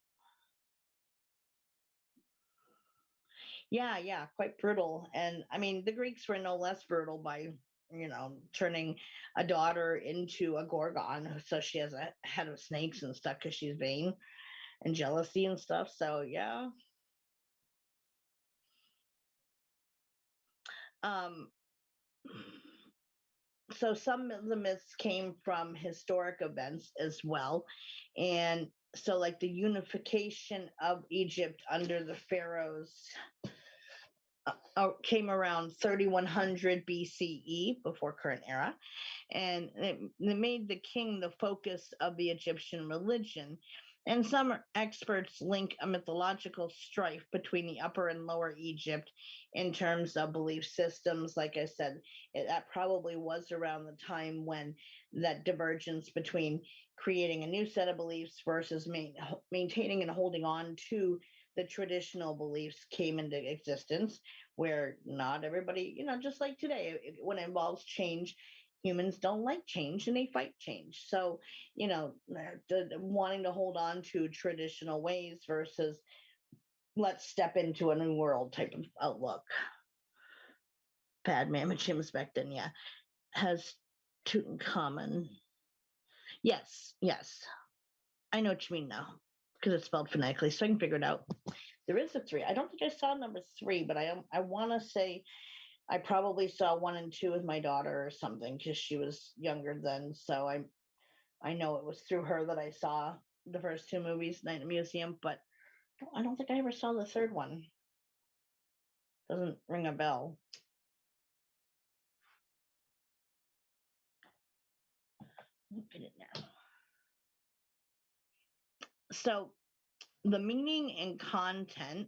Yeah, quite brutal. And I mean, the Greeks were no less brutal by, turning a daughter into a gorgon. So she has a head of snakes and stuff because she's vain and jealousy and stuff. So, yeah. Um, so some of the myths came from historic events as well. And so, like the unification of Egypt under the pharaohs came around 3100 BCE, before current era, and it made the king the focus of the Egyptian religion. And some experts link a mythological strife between the Upper and Lower Egypt in terms of belief systems. Like I said, that probably was around the time when that divergence between creating a new set of beliefs versus maintaining and holding on to the traditional beliefs came into existence, where not everybody, just like today, when it involves change, humans don't like change and they fight change. So, wanting to hold on to traditional ways versus let's step into a new world type of outlook. Bad mamachims back then, yeah. Has Tutankhamun. Yes. I know what you mean now because it's spelled phonetically, so I can figure it out. There is a 3. I don't think I saw number 3, but I want to say I probably saw 1 and 2 with my daughter or something because she was younger then. So I know it was through her that I saw the first 2 movies, Night in the Museum, but I don't think I ever saw the third one. Doesn't ring a bell. Look at it now. So the meaning and content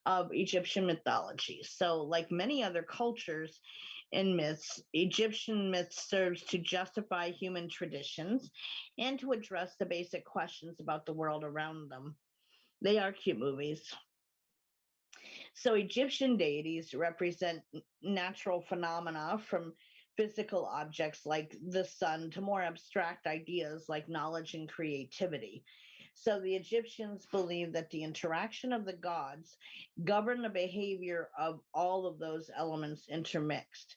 of Egyptian mythology. So, like many other cultures and myths, Egyptian myths serves to justify human traditions and to address the basic questions about the world around them. They are cute movies. So, Egyptian deities represent natural phenomena, from physical objects like the sun to more abstract ideas like knowledge and creativity. So the Egyptians believed that the interaction of the gods governed the behavior of all of those elements intermixed,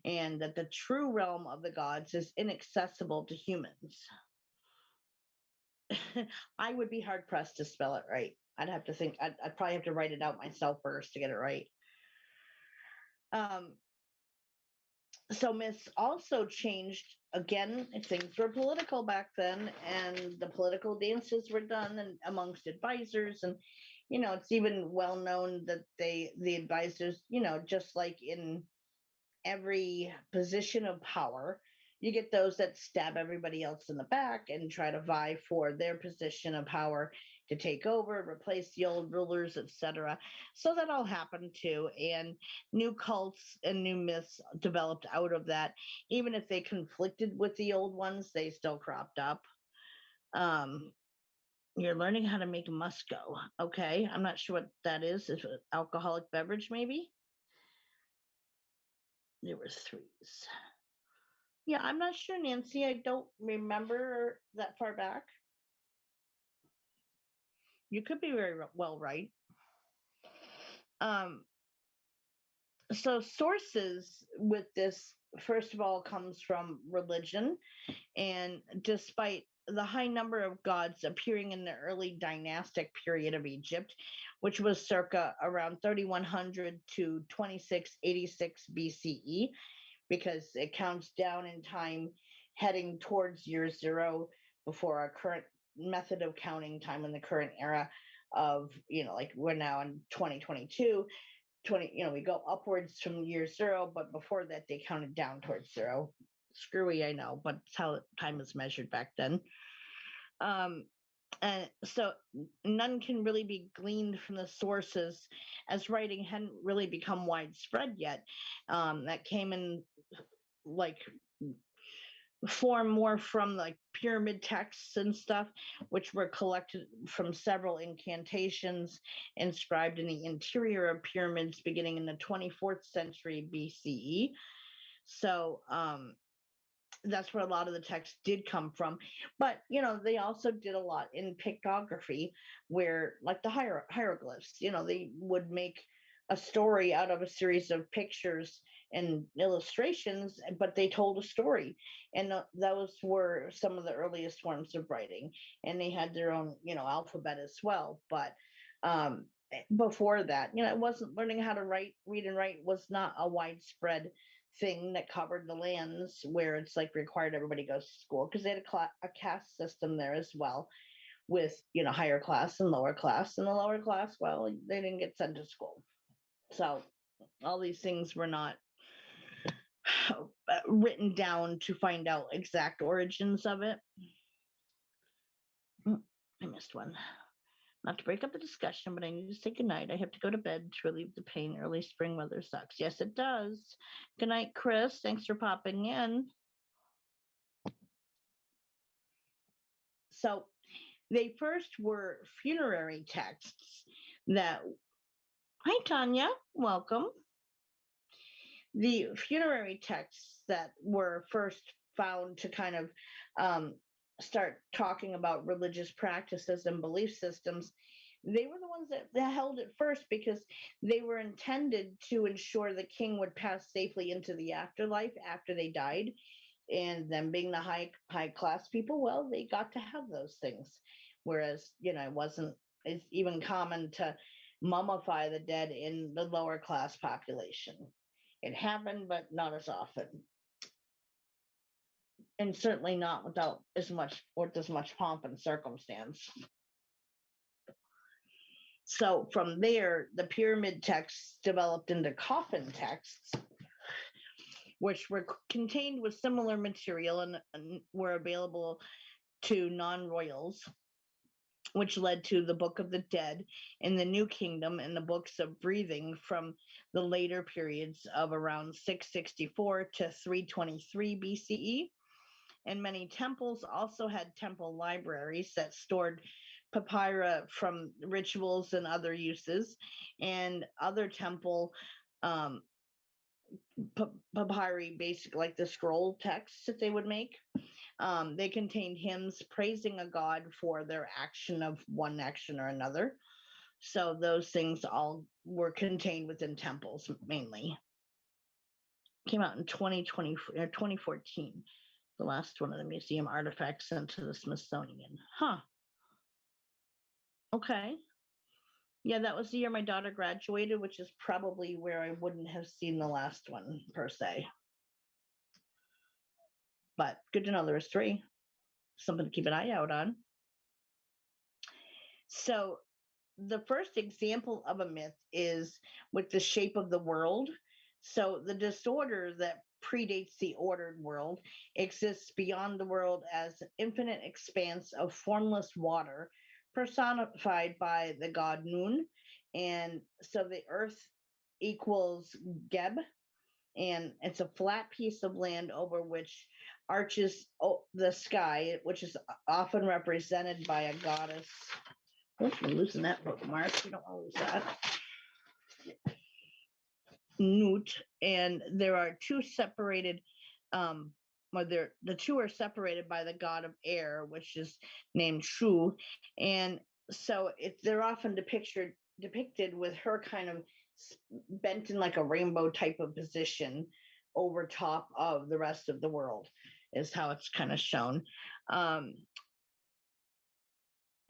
and that the true realm of the gods is inaccessible to humans. I would be hard pressed to spell it right. I'd have to think. I'd probably have to write it out myself first to get it right. Um, so myths also changed again. Things were political back then, and the political dances were done and amongst advisors, and it's even well known that the advisors, just like in every position of power, you get those that stab everybody else in the back and try to vie for their position of power to take over, replace the old rulers, etc. So that all happened too, and new cults and new myths developed out of that. Even if they conflicted with the old ones, they still cropped up. Um, you're learning how to make musco. Okay, I'm not sure what that is. Is it an alcoholic beverage, maybe? There were threes. Yeah, I'm not sure, Nancy. I don't remember that far back. You could be very well right. Um, so sources with this, first of all, comes from religion, and despite the high number of gods appearing in the early dynastic period of Egypt, which was circa around 3100 to 2686 BCE, because it counts down in time heading towards year zero before our current method of counting time in the current era of, like we're now in 2022, we go upwards from year zero, but before that they counted down towards zero. Screwy, I know, but it's how time is measured back then. And so none can really be gleaned from the sources, as writing hadn't really become widespread yet. That came in like form more from like pyramid texts and stuff, which were collected from several incantations inscribed in the interior of pyramids beginning in the 24th century BCE. So that's where a lot of the text did come from. But they also did a lot in pictography, where like the hieroglyphs, they would make a story out of a series of pictures and illustrations, but they told a story, and those were some of the earliest forms of writing, and they had their own alphabet as well. But before that, it wasn't, learning how to read and write was not a widespread thing that covered the lands where it's like required everybody goes to school, because they had a caste system there as well, with higher class and lower class, and the lower class, well, they didn't get sent to school. So all these things were not written down to find out exact origins of it. I missed one. Not to break up the discussion, but I need to say goodnight. I have to go to bed to relieve the pain. Early spring weather sucks. Yes, it does. Good night, Chris. Thanks for popping in. So they first were funerary texts that, hi, Tanya, welcome. The funerary texts that were first found to kind of start talking about religious practices and belief systems, they were the ones that held it first, because they were intended to ensure the king would pass safely into the afterlife after they died. And them being the high class people, well, they got to have those things, whereas it wasn't as even common to mummify the dead in the lower class population. It happened, but not as often, and certainly not without as much pomp and circumstance. So from there, the pyramid texts developed into coffin texts, which were contained with similar material and were available to non-royals, which led to the Book of the Dead in the New Kingdom and the books of breathing from the later periods of around 664 to 323 BCE. And many temples also had temple libraries that stored papyri from rituals and other uses, and other temple papyri, basically like the scroll texts that they would make. They contained hymns praising a god for their action of one action or another. So those things all were contained within temples mainly. Came out in 2020 or 2014, the last one of the museum artifacts sent to the Smithsonian. Huh. Okay. Yeah, that was the year my daughter graduated, which is probably where I wouldn't have seen the last one per se. But good to know there was three. Something to keep an eye out on. So the first example of a myth is with the shape of the world. So the disorder that predates the ordered world exists beyond the world as an infinite expanse of formless water personified by the god Nun. And so the earth equals Geb, and it's a flat piece of land over which arches the sky, which is often represented by a goddess. Oops, I'm losing that bookmark. You don't want to lose that. Nut, and there are two separated, or the two are separated by the god of air, which is named Shu, and so they're often depicted with her kind of bent in like a rainbow type of position over top of the rest of the world, is how it's kind of shown.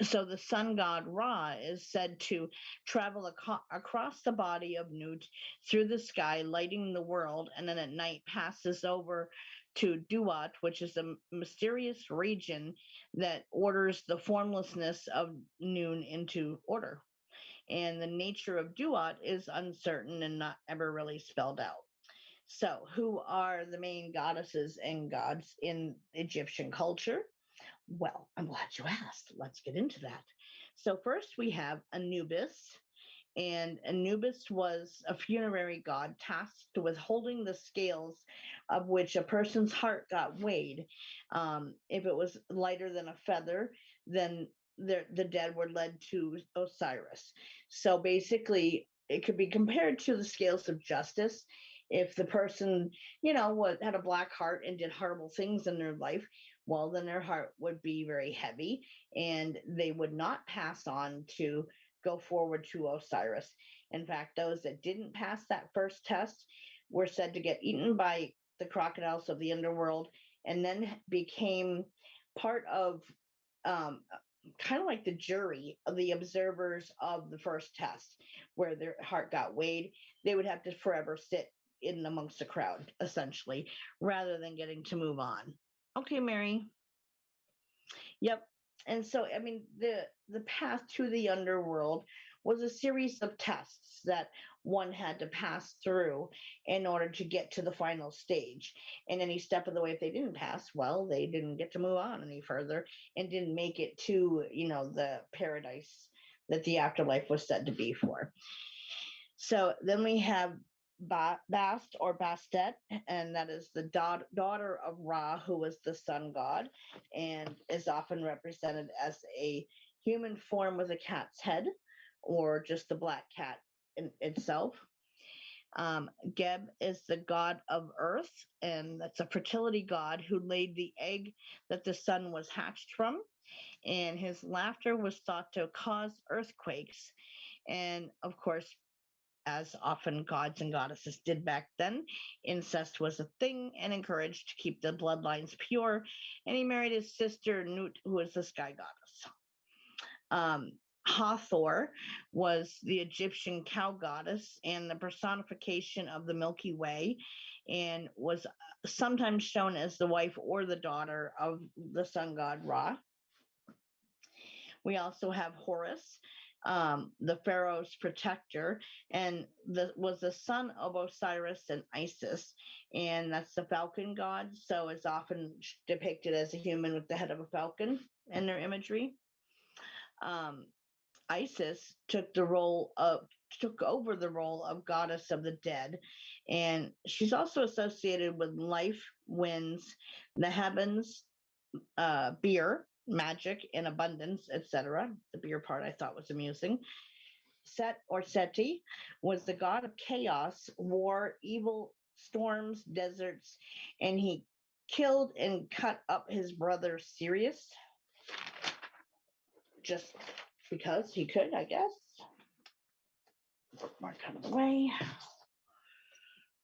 So the sun god Ra is said to travel across the body of Nut through the sky, lighting the world, and then at night passes over to Duat, which is a mysterious region that orders the formlessness of Nun into order. And the nature of Duat is uncertain and not ever really spelled out. So, who are the main goddesses and gods in Egyptian culture? Well, I'm glad you asked. Let's get into that. So, first we have Anubis, and Anubis was a funerary god tasked with holding the scales of which a person's heart got weighed. If it was lighter than a feather, then the dead were led to Osiris. So, basically, it could be compared to the scales of justice. If the person, had a black heart and did horrible things in their life, well, then their heart would be very heavy and they would not pass on to go forward to Osiris. In fact, those that didn't pass that first test were said to get eaten by the crocodiles of the underworld and then became part of kind of like the jury of the observers of the first test, where their heart got weighed. They would have to forever sit in amongst the crowd, essentially, rather than getting to move on. Okay, Mary. Yep. And so, I mean, the path to the underworld was a series of tests that one had to pass through in order to get to the final stage. And any step of the way, if they didn't pass, well, they didn't get to move on any further and didn't make it to, the paradise that the afterlife was said to be for. So then we have Bast or Bastet, and that is the daughter of Ra, who was the sun god, and is often represented as a human form with a cat's head, or just the black cat itself. Geb is the god of earth, and that's a fertility god who laid the egg that the sun was hatched from. And his laughter was thought to cause earthquakes. And of course, as often gods and goddesses did back then, incest was a thing and encouraged to keep the bloodlines pure. And he married his sister Nut, who was the sky goddess. Hathor was the Egyptian cow goddess and the personification of the Milky Way, and was sometimes shown as the wife or the daughter of the sun god Ra. We also have Horus, the pharaoh's protector, and was the son of Osiris and Isis, and that's the falcon god. So it's often depicted as a human with the head of a falcon in their imagery. Isis took over the role of goddess of the dead, and she's also associated with life, winds, the heavens, beer, magic, and abundance, etc. The beer part I thought was amusing. Set or Seti was the god of chaos, war, evil, storms, deserts, and he killed and cut up his brother Sirius just because he could, I guess. Bookmark out of the way.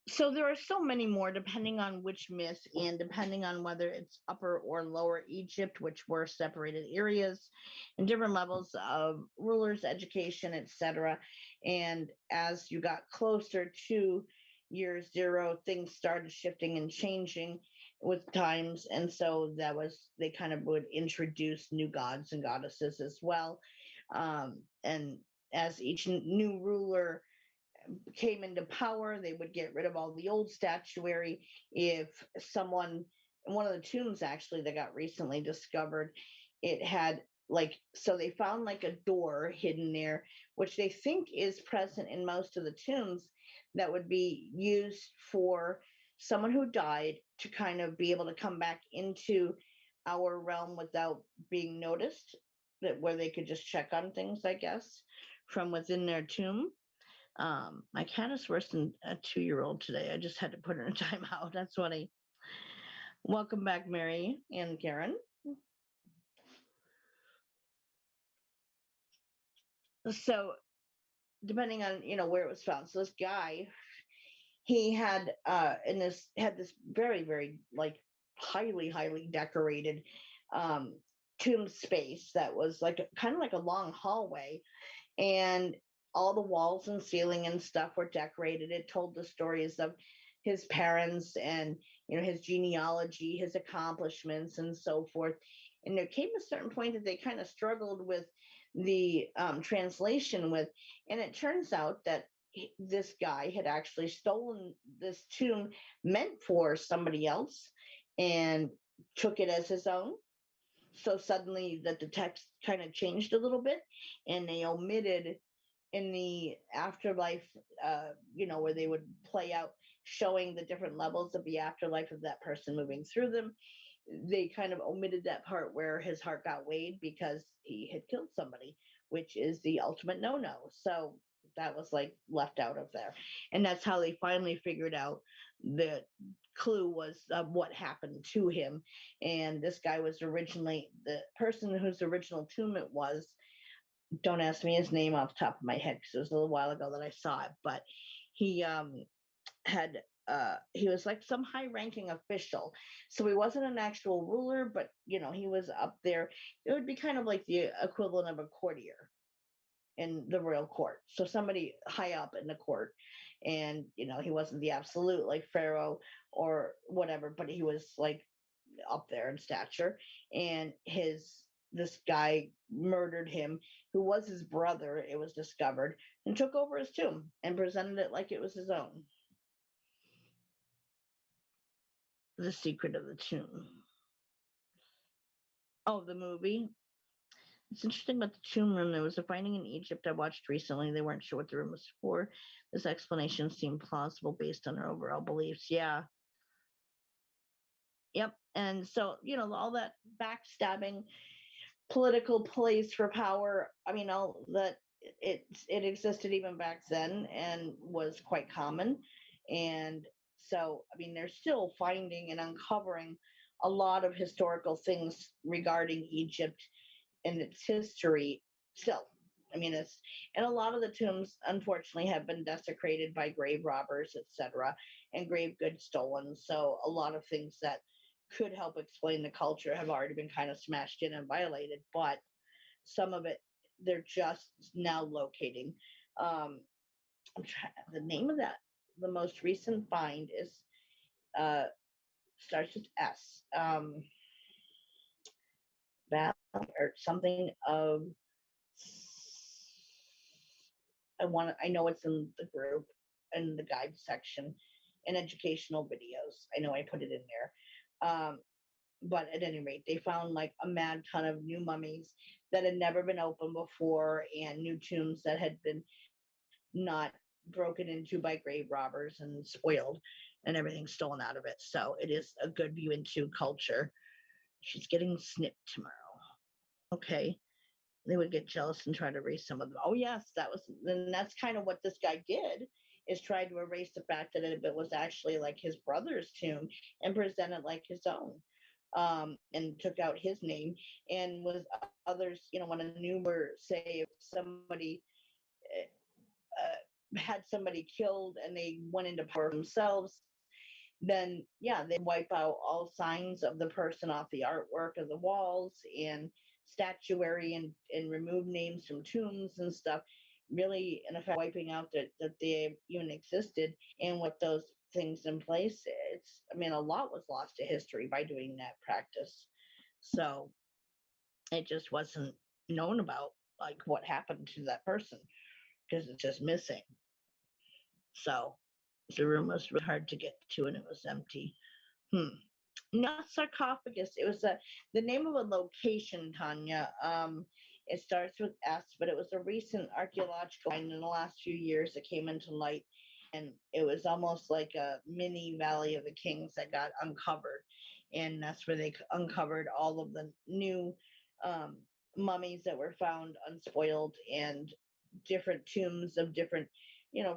So there are so many more depending on which myth and depending on whether it's upper or lower Egypt, which were separated areas and different levels of rulers, education, etc. And as you got closer to year zero, things started shifting and changing with times. And so they kind of would introduce new gods and goddesses as well. And as each new ruler came into power, they would get rid of all the old statuary. If someone, one of the tombs actually that got recently discovered, it had so they found like a door hidden there, which they think is present in most of the tombs, that would be used for someone who died to kind of be able to come back into our realm without being noticed, that where they could just check on things, I guess, from within their tomb. My cat is worse than a 2-year-old today. I just had to put her in timeout. That's funny. Welcome back, Mary and Karen. So, depending on where it was found, so this guy, he had this very very like highly decorated um tomb space that was like kind of like a long hallway, and all the walls and ceiling and stuff were decorated. It told the stories of his parents and his genealogy, his accomplishments, and so forth. And there came a certain point that they kind of struggled with the translation with, and it turns out that this guy had actually stolen this tomb meant for somebody else and took it as his own. So suddenly that the text kind of changed a little bit, and they omitted in the afterlife, where they would play out showing the different levels of the afterlife of that person moving through them. They kind of omitted that part where his heart got weighed because he had killed somebody, which is the ultimate no-no. So that was like left out of there. And that's how they finally figured out the clue was what happened to him. And this guy was originally the person whose original tomb it was. Don't ask me his name off the top of my head because it was a little while ago that I saw it, but he had he was like some high ranking official. So he wasn't an actual ruler, but he was up there. It would be kind of like the equivalent of a courtier in the royal court. So somebody high up in the court. And he wasn't the absolute like pharaoh or whatever, but he was like up there in stature. And this guy murdered him, who was his brother, it was discovered, and took over his tomb and presented it like it was his own. The Secret of the Tomb. Oh, the movie. It's interesting about the tomb room. There was a finding in Egypt I watched recently. They weren't sure what the room was for. This explanation seemed plausible based on their overall beliefs. Yeah. Yep. And so, all that backstabbing, political plays for power. I mean, all that it existed even back then and was quite common. And so, I mean, they're still finding and uncovering a lot of historical things regarding Egypt and its history still. I mean, and a lot of the tombs, unfortunately, have been desecrated by grave robbers, etc., and grave goods stolen. So a lot of things that could help explain the culture have already been kind of smashed in and violated, but some of it they're just now locating. The name of that, the most recent find is starts with S. Or something of I know it's in the group in the guide section in educational videos. I know I put it in there. But at any rate, they found like a mad ton of new mummies that had never been opened before, and new tombs that had been not broken into by grave robbers and spoiled and everything stolen out of it. So it is a good view into culture. She's getting snipped tomorrow. Okay. They would get jealous and try to erase some of them. Oh yes, then that's kind of what this guy did, is tried to erase the fact that it was actually like his brother's tomb and present it like his own. And took out his name, and with others, when a numer, say if somebody had somebody killed and they went into power themselves, then yeah, they wipe out all signs of the person off the artwork of the walls and statuary, and remove names from tombs and stuff, really in effect wiping out that they even existed. And with those things in place, it's, I mean, a lot was lost to history by doing that practice. So it just wasn't known about, like what happened to that person, because it's just missing. So the room was really hard to get to and it was empty. Not sarcophagus. It was the name of a location, Tanya. It starts with S, but it was a recent archaeological find in the last few years that came into light, and it was almost like a mini Valley of the Kings that got uncovered, and that's where they uncovered all of the new um, mummies that were found unspoiled, and different tombs of different,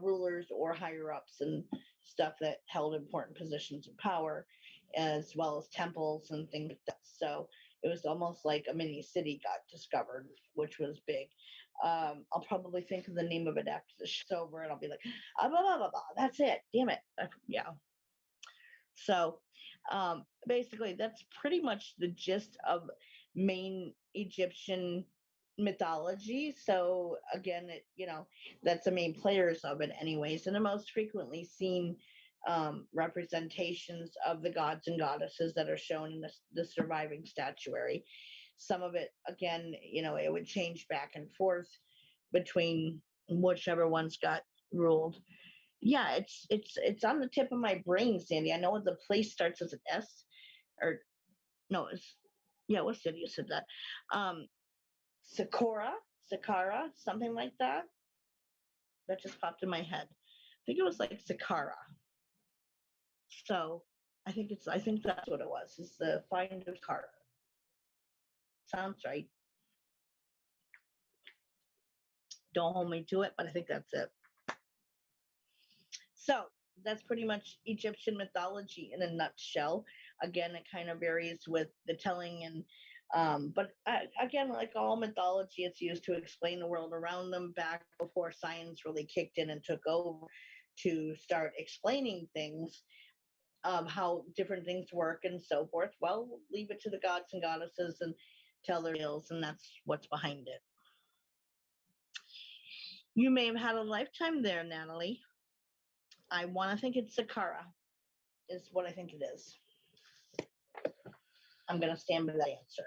rulers or higher ups and stuff that held important positions of power, as well as temples and things like that. So it was almost like a mini city got discovered, which was big. I'll probably think of the name of it after the show's over, and I'll be like, blah, blah, blah, blah. That's it. Damn it. Yeah. So basically, that's pretty much the gist of main Egyptian mythology. So again, that's the main players of it, anyways, and the most frequently seen representations of the gods and goddesses that are shown in the surviving statuary. Some of it, again, it would change back and forth between whichever ones got ruled. Yeah, it's on the tip of my brain, Sandy. I know the place starts with an S, or no, it's, yeah, what city you said that? Um, Saqqara, something like that. That just popped in my head. I think it was like Saqqara. So I think that's what it was. Is the find of Saqqara. Sounds right. Don't hold me to it, but I think that's it. So that's pretty much Egyptian mythology in a nutshell. Again, it kind of varies with the telling, and but again, like all mythology, it's used to explain the world around them back before science really kicked in and took over to start explaining things, how different things work and so forth. Well, we'll leave it to the gods and goddesses and tell their tales, and that's what's behind it. You may have had a lifetime there, Natalie. I want to think it's Saqqara, is what I think it is. I'm going to stand by that answer.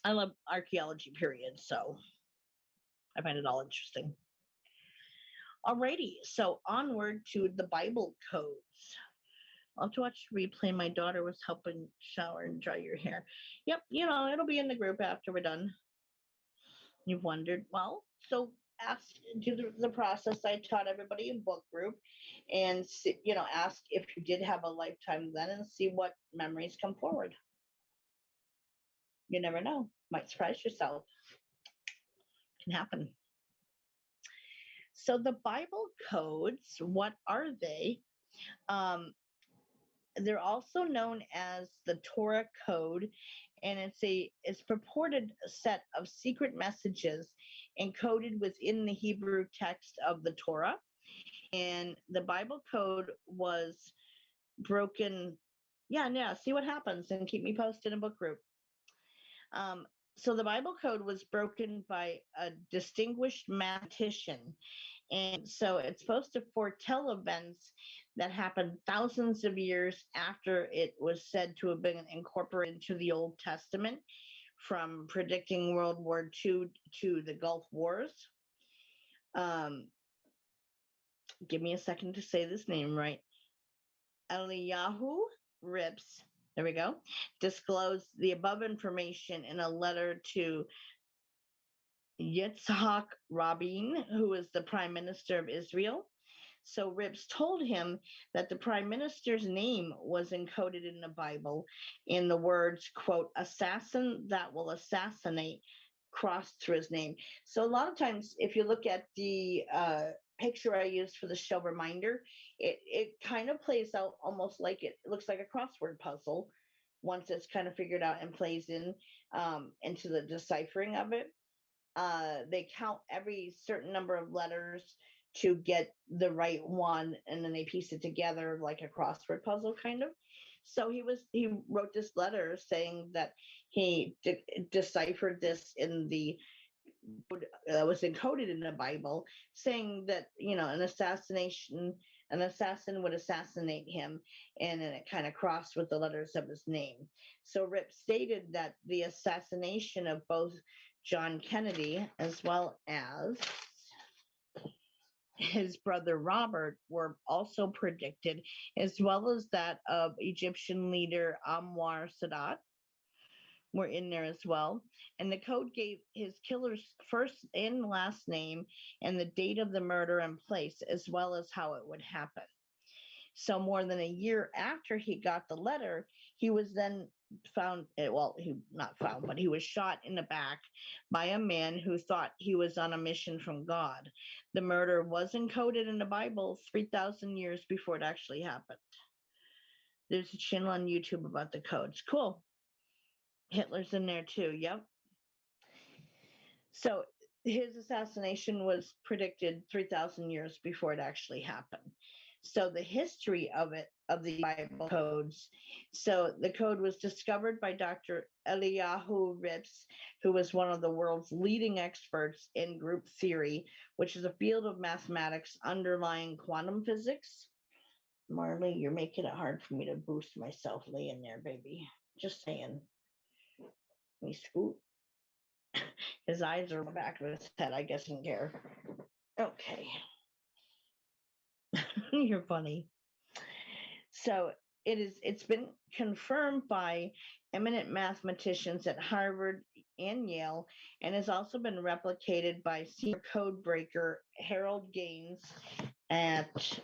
I love archaeology, period, so I find it all interesting. Alrighty, so onward to the Bible codes. I'll have to watch replay. My daughter was helping shower and dry your hair. Yep, it'll be in the group after we're done. You've wondered. Well, so do the process I taught everybody in book group, and ask if you did have a lifetime then, and see what memories come forward. You never know, might surprise yourself. Can happen. So the Bible codes, what are they? They're also known as the Torah code, and it's purported set of secret messages encoded within the Hebrew text of the Torah. And the Bible code was broken. Yeah, see what happens, and keep me posted in book group. So the Bible code was broken by a distinguished mathematician, and so it's supposed to foretell events that happened thousands of years after it was said to have been incorporated into the Old Testament, from predicting World War II to the Gulf Wars. Give me a second to say this name right. Eliyahu Rips, there we go, disclosed the above information in a letter to Yitzhak Rabin, who was the Prime Minister of Israel. So Rips told him that the Prime Minister's name was encoded in the Bible in the words, quote, assassin that will assassinate, crossed through his name. So a lot of times, if you look at the picture I used for the show reminder, it kind of plays out almost like it looks like a crossword puzzle once it's kind of figured out and plays in into the deciphering of it. they count every certain number of letters to get the right one, and then they piece it together like a crossword puzzle kind of. So he wrote this letter saying that he deciphered this in the was encoded in the Bible, saying that an assassin would assassinate him, and then it kind of crossed with the letters of his name. So Rip stated that the assassination of both John Kennedy as well as his brother Robert were also predicted, as well as that of Egyptian leader Anwar Sadat were in there as well. And the code gave his killer's first and last name and the date of the murder and place, as well as how it would happen. So more than a year after he got the letter, he was then found, well, he not found, but he was shot in the back by a man who thought he was on a mission from God. The murder was encoded in the Bible 3,000 years before it actually happened. There's a channel on YouTube about the codes. Cool. Hitler's in there too. Yep. So his assassination was predicted 3,000 years before it actually happened. So the history of the Bible codes. So the code was discovered by Dr. Eliyahu Rips, who was one of the world's leading experts in group theory, which is a field of mathematics underlying quantum physics. Marley, you're making it hard for me to boost myself laying there, baby. Just saying. Let me scoot. His eyes are back of his head. I guess he doesn't care. Okay. You're funny. So it's been confirmed by eminent mathematicians at Harvard and Yale, and has also been replicated by senior code breaker Harold Gaines at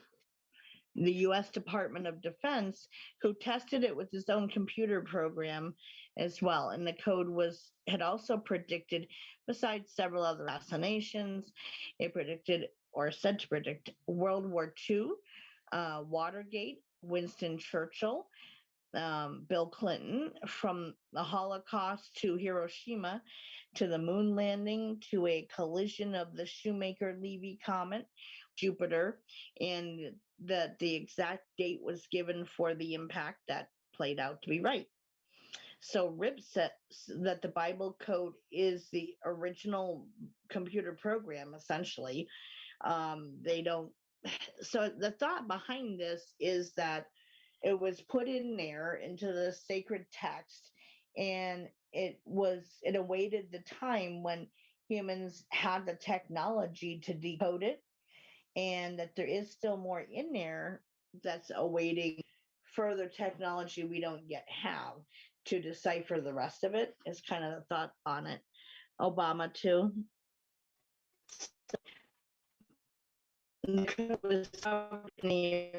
the U.S. Department of Defense, who tested it with his own computer program as well. And the code had also predicted, besides several other assassinations, it predicted, or said to predict, World War II, Watergate, Winston Churchill, Bill Clinton, from the Holocaust to Hiroshima, to the moon landing, to a collision of the Shoemaker-Levy comet, Jupiter, and that the exact date was given for the impact that played out to be right. So Rip says that the Bible code is the original computer program, essentially. They don't. So the thought behind this is that it was put in there into the sacred text, and it awaited the time when humans had the technology to decode it, and that there is still more in there that's awaiting further technology we don't yet have to decipher the rest of it, is kind of the thought on it. Obama too. It was the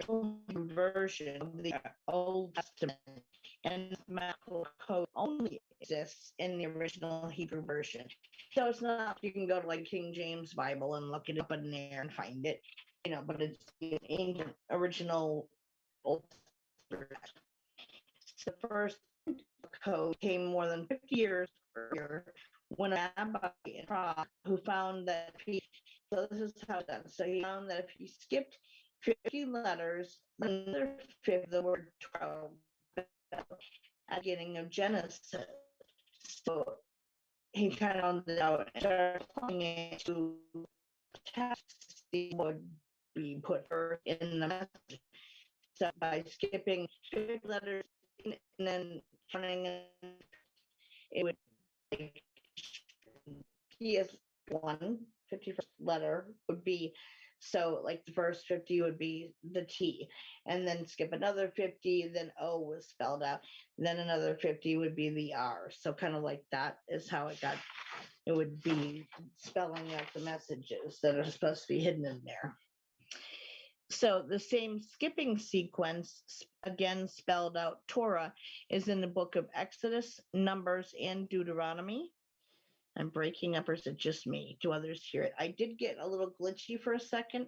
version of the Old Testament, and the mathematical code only exists in the original Hebrew version. So it's not, you can go to like King James Bible and look it up in there and find it, but it's the ancient original Old Testament. The first code came more than 50 years earlier, when a rabbi in Prague who found that so this is how it's done. So he found that if he skipped 50 letters, another fifth of the word 12 at the beginning of Genesis. So he kind of found it out and started applying it to text would be put first in the message. So by skipping 50 letters and then turning it would be PS1, 51st letter would be, so like the first 50 would be the T, and then skip another 50, then O was spelled out, then another 50 would be the R. So kind of like that is how it would be spelling out the messages that are supposed to be hidden in there. So the same skipping sequence, again spelled out Torah, is in the book of Exodus, Numbers, and Deuteronomy. I'm breaking up, or is it just me? Do others hear it? I did get a little glitchy for a second,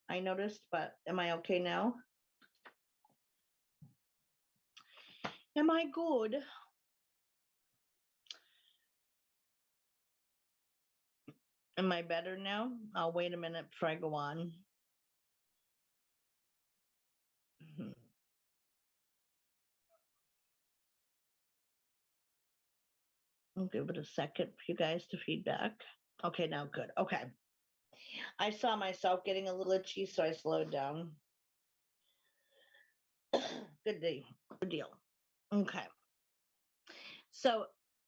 I noticed, but am I okay now? Am I good? Am I better now? I'll wait a minute before I go on. Mhm. I'll give it a second for you guys to feedback. Okay, now good. Okay. I saw myself getting a little itchy, so I slowed down. Good deal. Good deal. Okay. So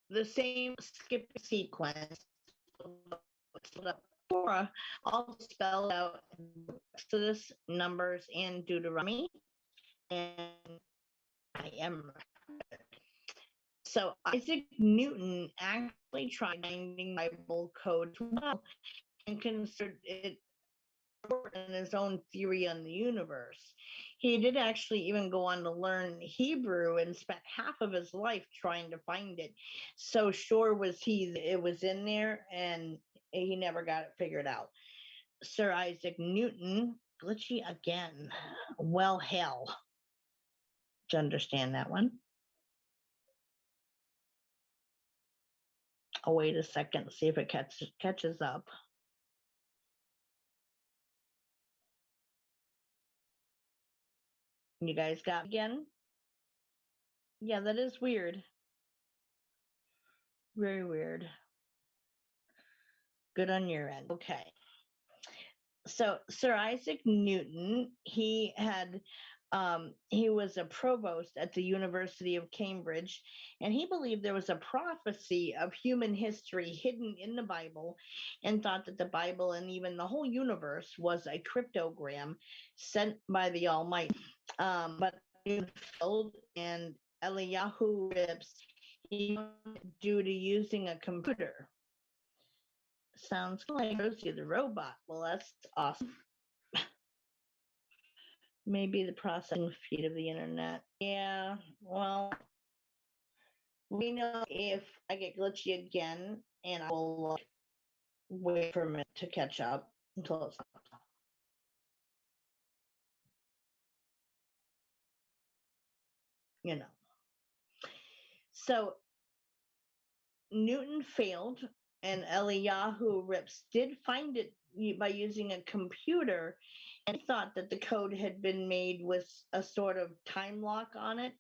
the same skip sequence, Torah, all spelled out in Exodus, Numbers, and Deuteronomy. And I am. So Isaac Newton actually tried finding Bible code as well and considered it in his own theory on the universe. He did actually even go on to learn Hebrew and spent half of his life trying to find it. So sure was he that it was in there, and he never got it figured out. Sir Isaac Newton, glitchy again. Well, hell. Do you understand that one? I'll wait a second, see if it catches up. You guys got me again? Yeah, that is weird. Very weird. Good on your end. Okay. So Sir Isaac Newton, he was a provost at the University of Cambridge, and he believed there was a prophecy of human history hidden in the Bible, and thought that the Bible and even the whole universe was a cryptogram sent by the Almighty. But Field and Eliyahu Rips, he due to using a computer. Sounds like Rosie the robot. Well, that's awesome. Maybe the processing speed of the internet. Yeah, well, we know if I get glitchy again, and I will wait for a minute to catch up until it's you know. So Newton failed, and Eliyahu Rips did find it by using a computer, and thought that the code had been made with a sort of time lock on it,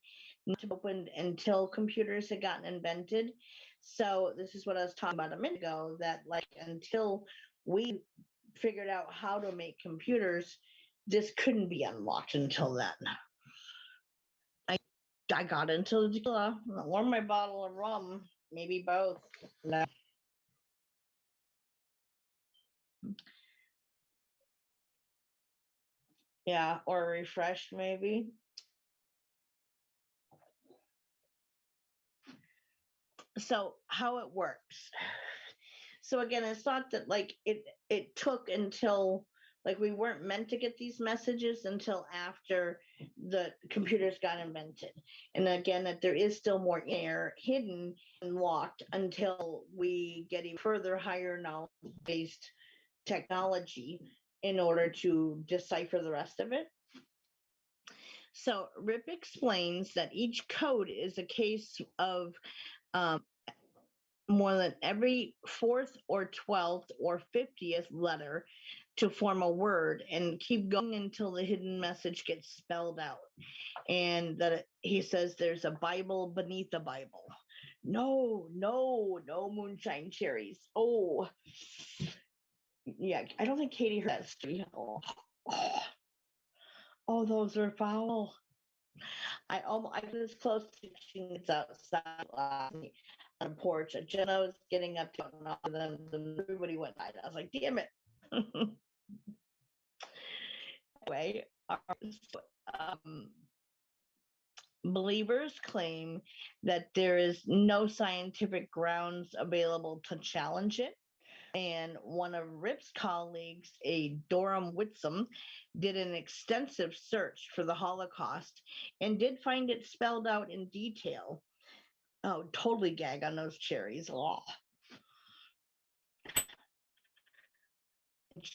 not to open until computers had gotten invented. So this is what I was talking about a minute ago, that like until we figured out how to make computers, this couldn't be unlocked until then. I got into the tequila or my bottle of rum, maybe both. No. Yeah, or refreshed maybe. So how it works. So again, it's not that like it took until like we weren't meant to get these messages until after the computers got invented. And again, that there is still more air hidden and locked until we get even further higher knowledge based technology in order to decipher the rest of it. So Rip explains that each code is a case of um, more than every fourth or 12th or 50th letter to form a word, and keep going until the hidden message gets spelled out. And that he says there's a Bible beneath the Bible. No, no, no moonshine cherries. Oh, yeah. I don't think Katie heard that story. Oh, those are foul. I was close to pushing it outside last night on the porch. Jenna was getting up to them. Everybody went by. I was like, damn it. Anyway, um, believers claim that there is no scientific grounds available to challenge it. And one of Rip's colleagues, a Durham Whitsom, did an extensive search for the Holocaust and did find it spelled out in detail. Oh, totally gag on those cherries. Oh.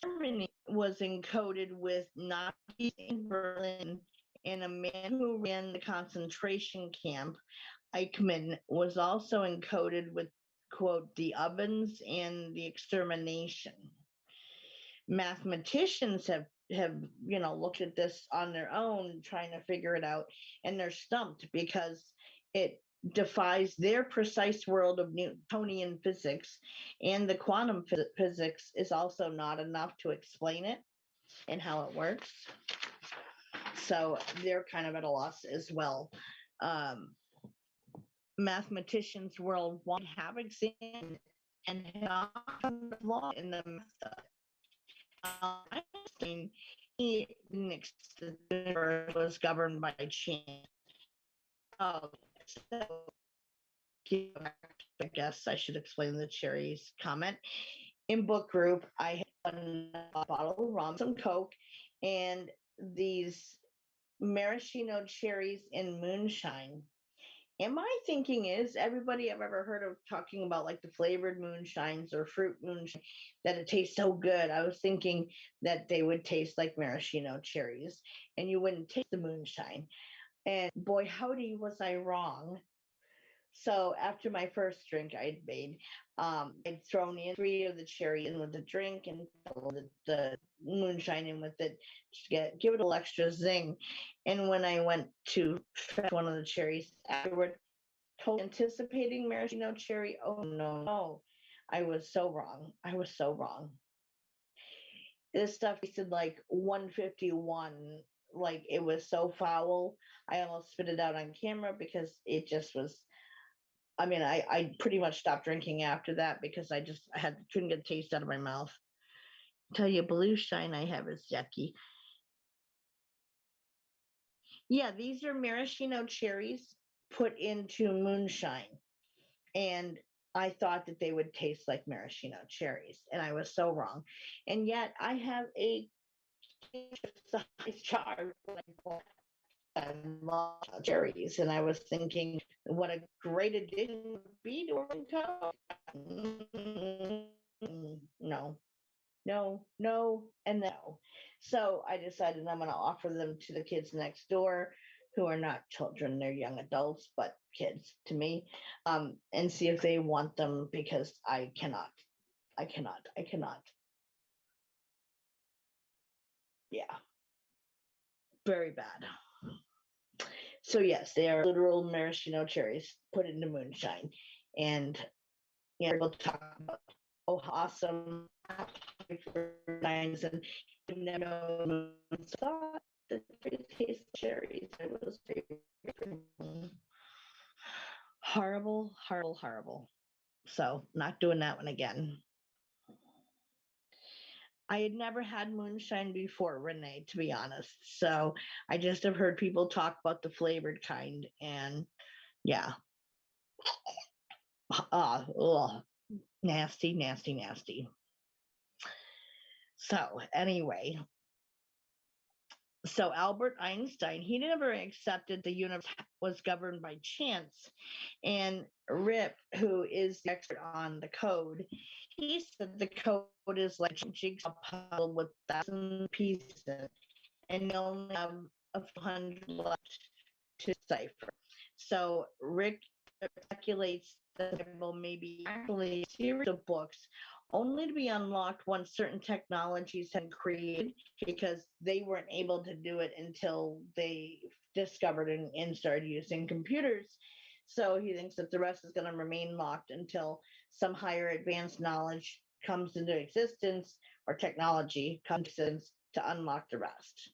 Germany was encoded with Nazis in Berlin, and a man who ran the concentration camp, Eichmann, was also encoded with quote, the ovens and the extermination. Mathematicians have looked at this on their own trying to figure it out, and they're stumped because it defies their precise world of Newtonian physics, and the quantum physics is also not enough to explain it and how it works. So they're kind of at a loss as well. Mathematicians worldwide have examined and have law in the method. Einstein, he the universe was governed by chance. Oh, so I guess I should explain the cherries comment. In book group, I had a bottle of rum, some Coke, and these maraschino cherries in moonshine. And my thinking is, everybody I've ever heard of talking about like the flavored moonshines or fruit moonshine, that it tastes so good. I was thinking that they would taste like maraschino cherries and you wouldn't taste the moonshine. And boy, howdy, was I wrong. So after my first drink I'd made, I'd thrown in 3 of the cherry in with the drink and the moonshine in with it to give it a little extra zing. And when I went to fetch one of the cherries afterward, totally anticipating maraschino cherry, oh no, I was so wrong. I was so wrong. This stuff tasted like 151, like it was so foul. I almost spit it out on camera because it just was. I mean, I pretty much stopped drinking after that because I couldn't get the taste out of my mouth. Tell you, blue shine I have is yucky. Yeah, these are maraschino cherries put into moonshine, and I thought that they would taste like maraschino cherries, and I was so wrong. And yet, I have a size jar I love cherries, and I was thinking what a great addition would be to a Coke. No, no, and no. So I decided I'm going to offer them to the kids next door, who are not children; they're young adults, but kids to me, and see if they want them because I cannot. I cannot. Yeah, very bad. So yes, they are literal maraschino cherries put into moonshine, and we'll talk about awesome times and you never thought that they taste cherries. It was horrible, horrible, horrible. So not doing that one again. I had never had moonshine before, Renee, to be honest. So I just have heard people talk about the flavored kind, and yeah. Ugh. Nasty, nasty, nasty. So anyway, so Albert Einstein, he never accepted the universe was governed by chance. And Rip, who is the expert on the code, he said the code is like a jigsaw puzzle with 1,000 pieces, and you only have a few hundred left to decipher. So Rick speculates that the Bible may be actually a series of books only to be unlocked once certain technologies have been created, because they weren't able to do it until they discovered and started using computers. So he thinks that the rest is going to remain locked until some higher advanced knowledge comes into existence, or technology comes in to unlock the rest.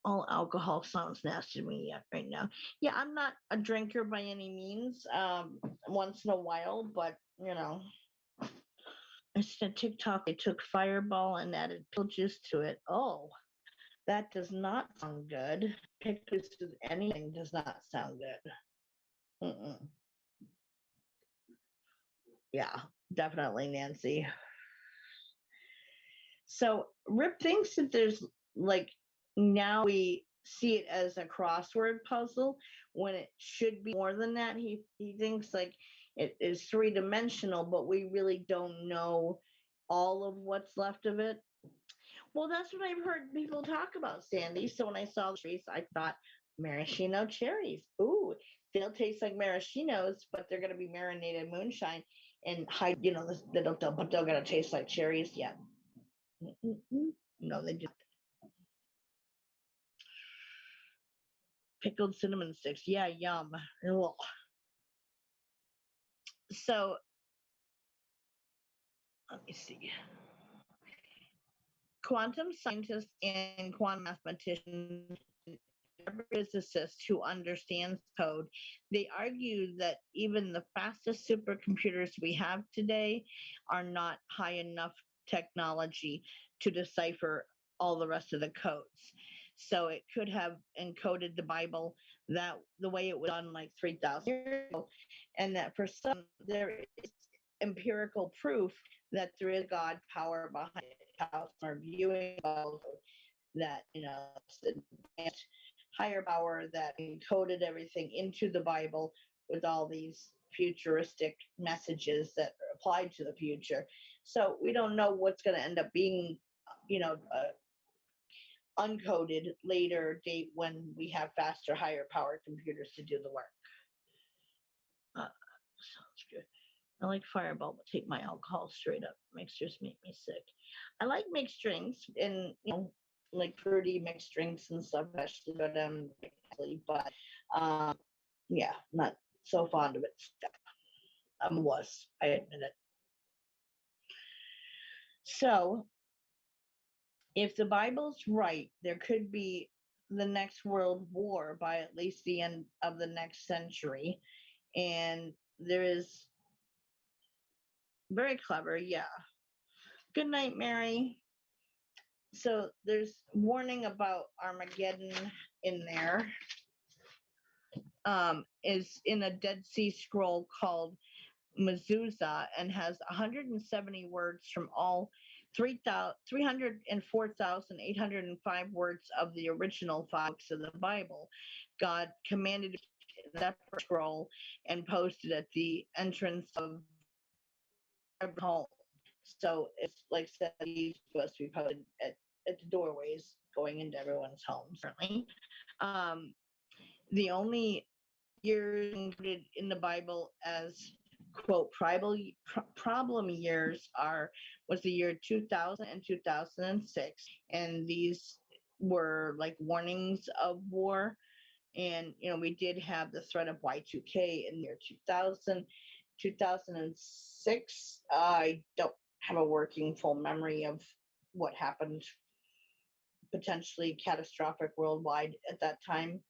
All alcohol sounds nasty to me right now. Yeah, I'm not a drinker by any means. Once in a while, but I said TikTok. They took Fireball and added pickle juice to it. Oh, that does not sound good. Pickle juice with anything does not sound good. Mm-mm. Yeah, definitely, Nancy. So Rip thinks that there's like, now we see it as a crossword puzzle when it should be more than that. He thinks like it is 3-dimensional, but we really don't know all of what's left of it. Well, that's what I've heard people talk about, Sandy. So when I saw the trees, I thought, Maraschino cherries. Ooh, they'll taste like maraschinos, but they're gonna be marinated moonshine and high. But they're gonna taste like cherries. Yeah. Mm-mm-mm. No, they just pickled cinnamon sticks. Yeah, yum. Ugh. So let me see. Quantum scientists and quantum mathematicians physicists who understands code, they argue that even the fastest supercomputers we have today are not high enough technology to decipher all the rest of the codes. So it could have encoded the Bible that the way it was done like 3,000 years ago, and that for some there is empirical proof that there is God power behind it. How some are viewing that advanced higher power that encoded everything into the Bible with all these futuristic messages that are applied to the future. So we don't know what's going to end up being, you know, uncoded later date when we have faster, higher power computers to do the work. Sounds good. I like Fireball, but take my alcohol straight up. Mixtures make me sick. I like mixed drinks and like fruity mixed drinks and stuff, especially but um, yeah, not so fond of it. I'm a wuss, I admit it. So, if the Bible's right, there could be the next world war by at least the end of the next century, and there is very clever, yeah. Good night, Mary. So there's warning about Armageddon in there. Is in a Dead Sea Scroll called Mezuzah and has 170 words from all 304,805 words of the original 5 books of the Bible. God commanded that scroll and posted at the entrance of every home. So it's like said, he's supposed to be posted at the doorways going into everyone's homes. Certainly, um, the only years included in the Bible as quote problem years was the year 2000 and 2006, and these were like warnings of war. And we did have the threat of Y2K in the year 2000, 2006. I don't have a working full memory of what happened, potentially catastrophic worldwide at that time.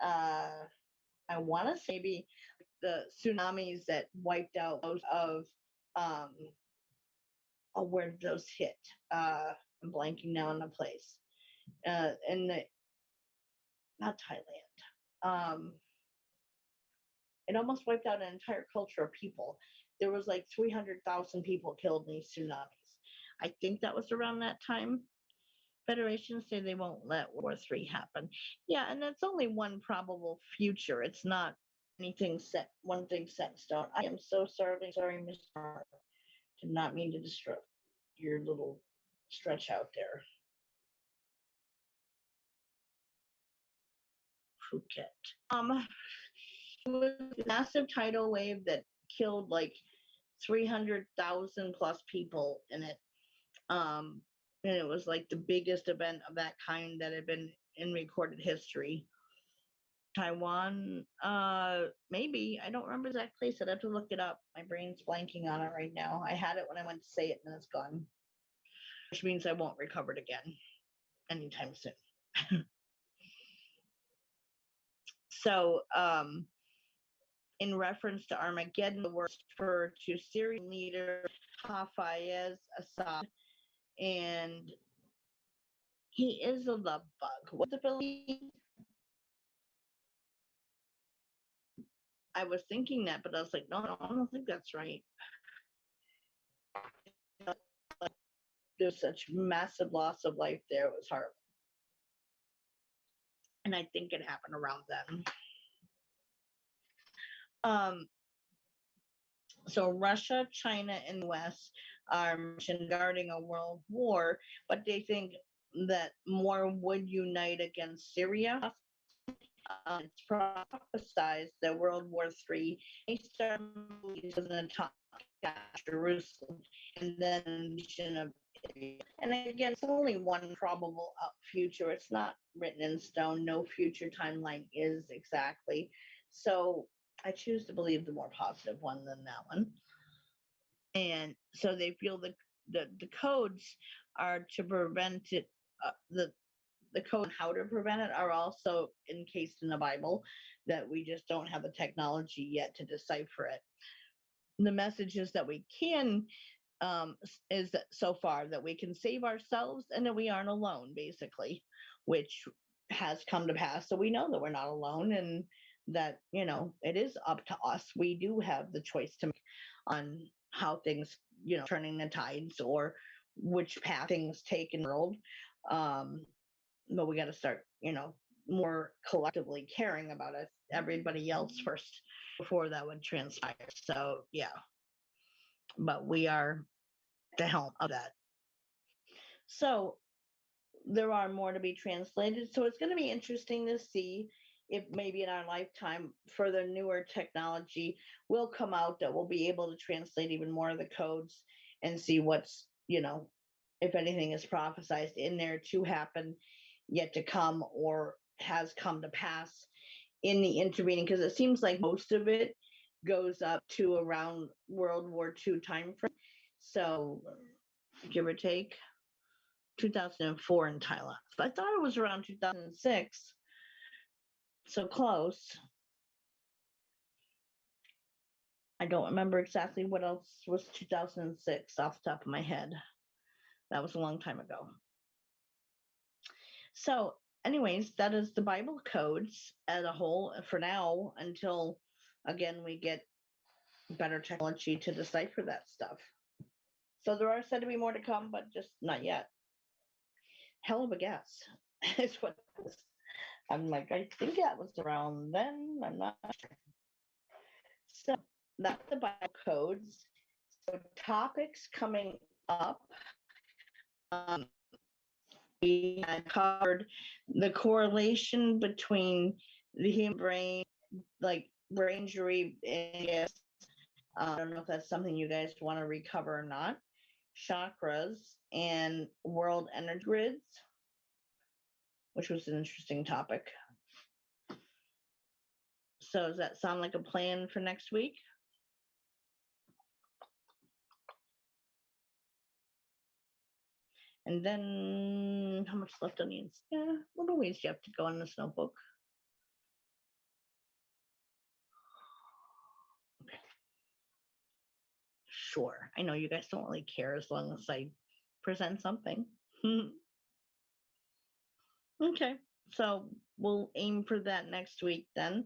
I want to say maybe the tsunamis that wiped out most of um where did those hit? I'm blanking now on the place. And not Thailand. It almost wiped out an entire culture of people. There was like 300,000 people killed in these tsunamis. I think that was around that time. Federations say they won't let World War III happen. Yeah, and that's only one probable future. It's not one thing set in stone. I am so sorry, Mr. Did not mean to disrupt your little stretch out there. Phuket. It was a massive tidal wave that killed like 300,000 plus people in it. And it was like the biggest event of that kind that had been in recorded history. Taiwan, maybe. I don't remember the exact place. I'd have to look it up. My brain's blanking on it right now. I had it when I went to say it and it's gone, which means I won't recover it again anytime soon. So, in reference to Armageddon, the words refer to Syrian leader Hafez Assad, and he is a love bug. What's the belief? I was thinking that, but I was like, no, I don't think that's right. There's such massive loss of life there. It was horrible. And I think it happened around then. So Russia, China, and the US are mentioned guarding a world war, but they think that more would unite against Syria. It's prophesied that World War III may start with an attack at Jerusalem and then invasion of Italy. And again, it's only one probable future. It's not written in stone. No future timeline is exactly. So I choose to believe the more positive one than that one. And so they feel the codes are to prevent it. The code on how to prevent it are also encased in the Bible, that we just don't have the technology yet to decipher it. The message is that we can is that so far that we can save ourselves and that we aren't alone, basically, which has come to pass. So we know that we're not alone, and that it is up to us. We do have the choice to make on how things, turning the tides or which path things take in the world. But we got to start, more collectively caring about us, everybody else first, before that would transpire. So yeah, but we are the helm of that. So there are more to be translated. So it's going to be interesting to see if maybe in our lifetime further newer technology will come out that will be able to translate even more of the codes and see what's, if anything is prophesized in there to happen yet to come or has come to pass in the intervening, because it seems like most of it goes up to around World War II time frame. So give or take 2004 in Thailand. But I thought it was around 2006. So close. I don't remember exactly what else was 2006 off the top of my head. That was a long time ago. So, anyways, that is the Bible codes as a whole for now, until again we get better technology to decipher that stuff. So there are said to be more to come, but just not yet. Hell of a guess is what it was. I'm like, I think that was around then. I'm not sure. So that's the Bible codes. So topics coming up. Um, we had covered the correlation between the human brain, like brain injury, and I don't know if that's something you guys want to recover or not. Chakras and world energy grids, which was an interesting topic. So does that sound like a plan for next week? And then how much left on the little ways you have to go on this notebook. Okay. Sure. I know you guys don't really care as long as I present something. Okay. So we'll aim for that next week then.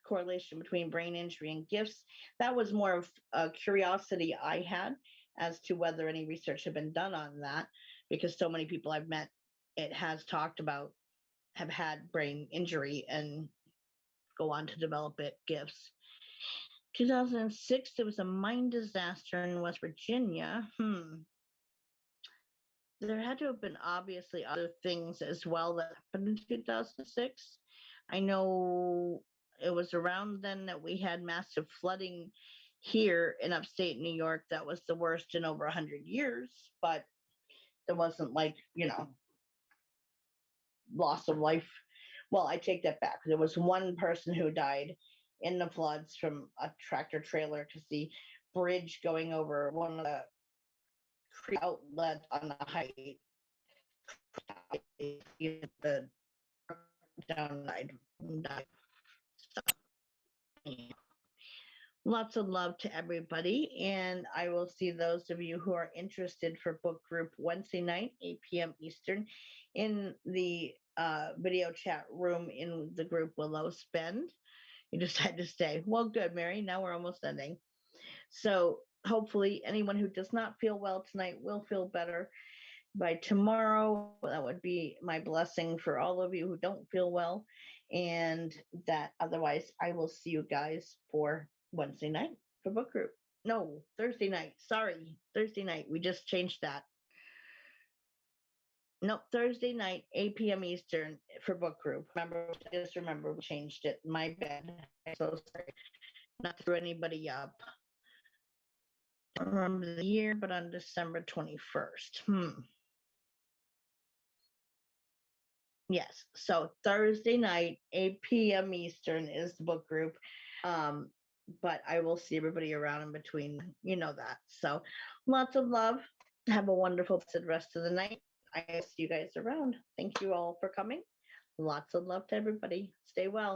Correlation between brain injury and gifts. That was more of a curiosity I had as to whether any research had been done on that, because so many people I've met, it has talked about, have had brain injury and go on to develop it gifts. 2006, there was a mine disaster in West Virginia. There had to have been obviously other things as well that happened in 2006. I know it was around then that we had massive flooding here in upstate New York that was the worst in over 100 years, but there wasn't like, loss of life. Well, I take that back. There was one person who died in the floods from a tractor trailer because the bridge going over one of the creek outlet on the height, the down died. So, lots of love to everybody, and I will see those of you who are interested for book group Wednesday night, 8 p.m. Eastern, in the video chat room in the group Willows Spend. You decide to stay. Well, good, Mary. Now we're almost ending. So hopefully anyone who does not feel well tonight will feel better by tomorrow. That would be my blessing for all of you who don't feel well. And that otherwise, I will see you guys for Wednesday night for book group. No, Thursday night. Sorry, Thursday night. We just changed that. Nope, Thursday night, 8 p.m. Eastern for book group. Remember, we changed it. My bad. I'm so sorry. Not to throw anybody up. I don't remember the year, but on December 21st. Yes. So Thursday night, 8 p.m. Eastern is the book group. But I will see everybody around in between. You know that. So lots of love. Have a wonderful rest of the night. I see you guys around. Thank you all for coming. Lots of love to everybody. Stay well.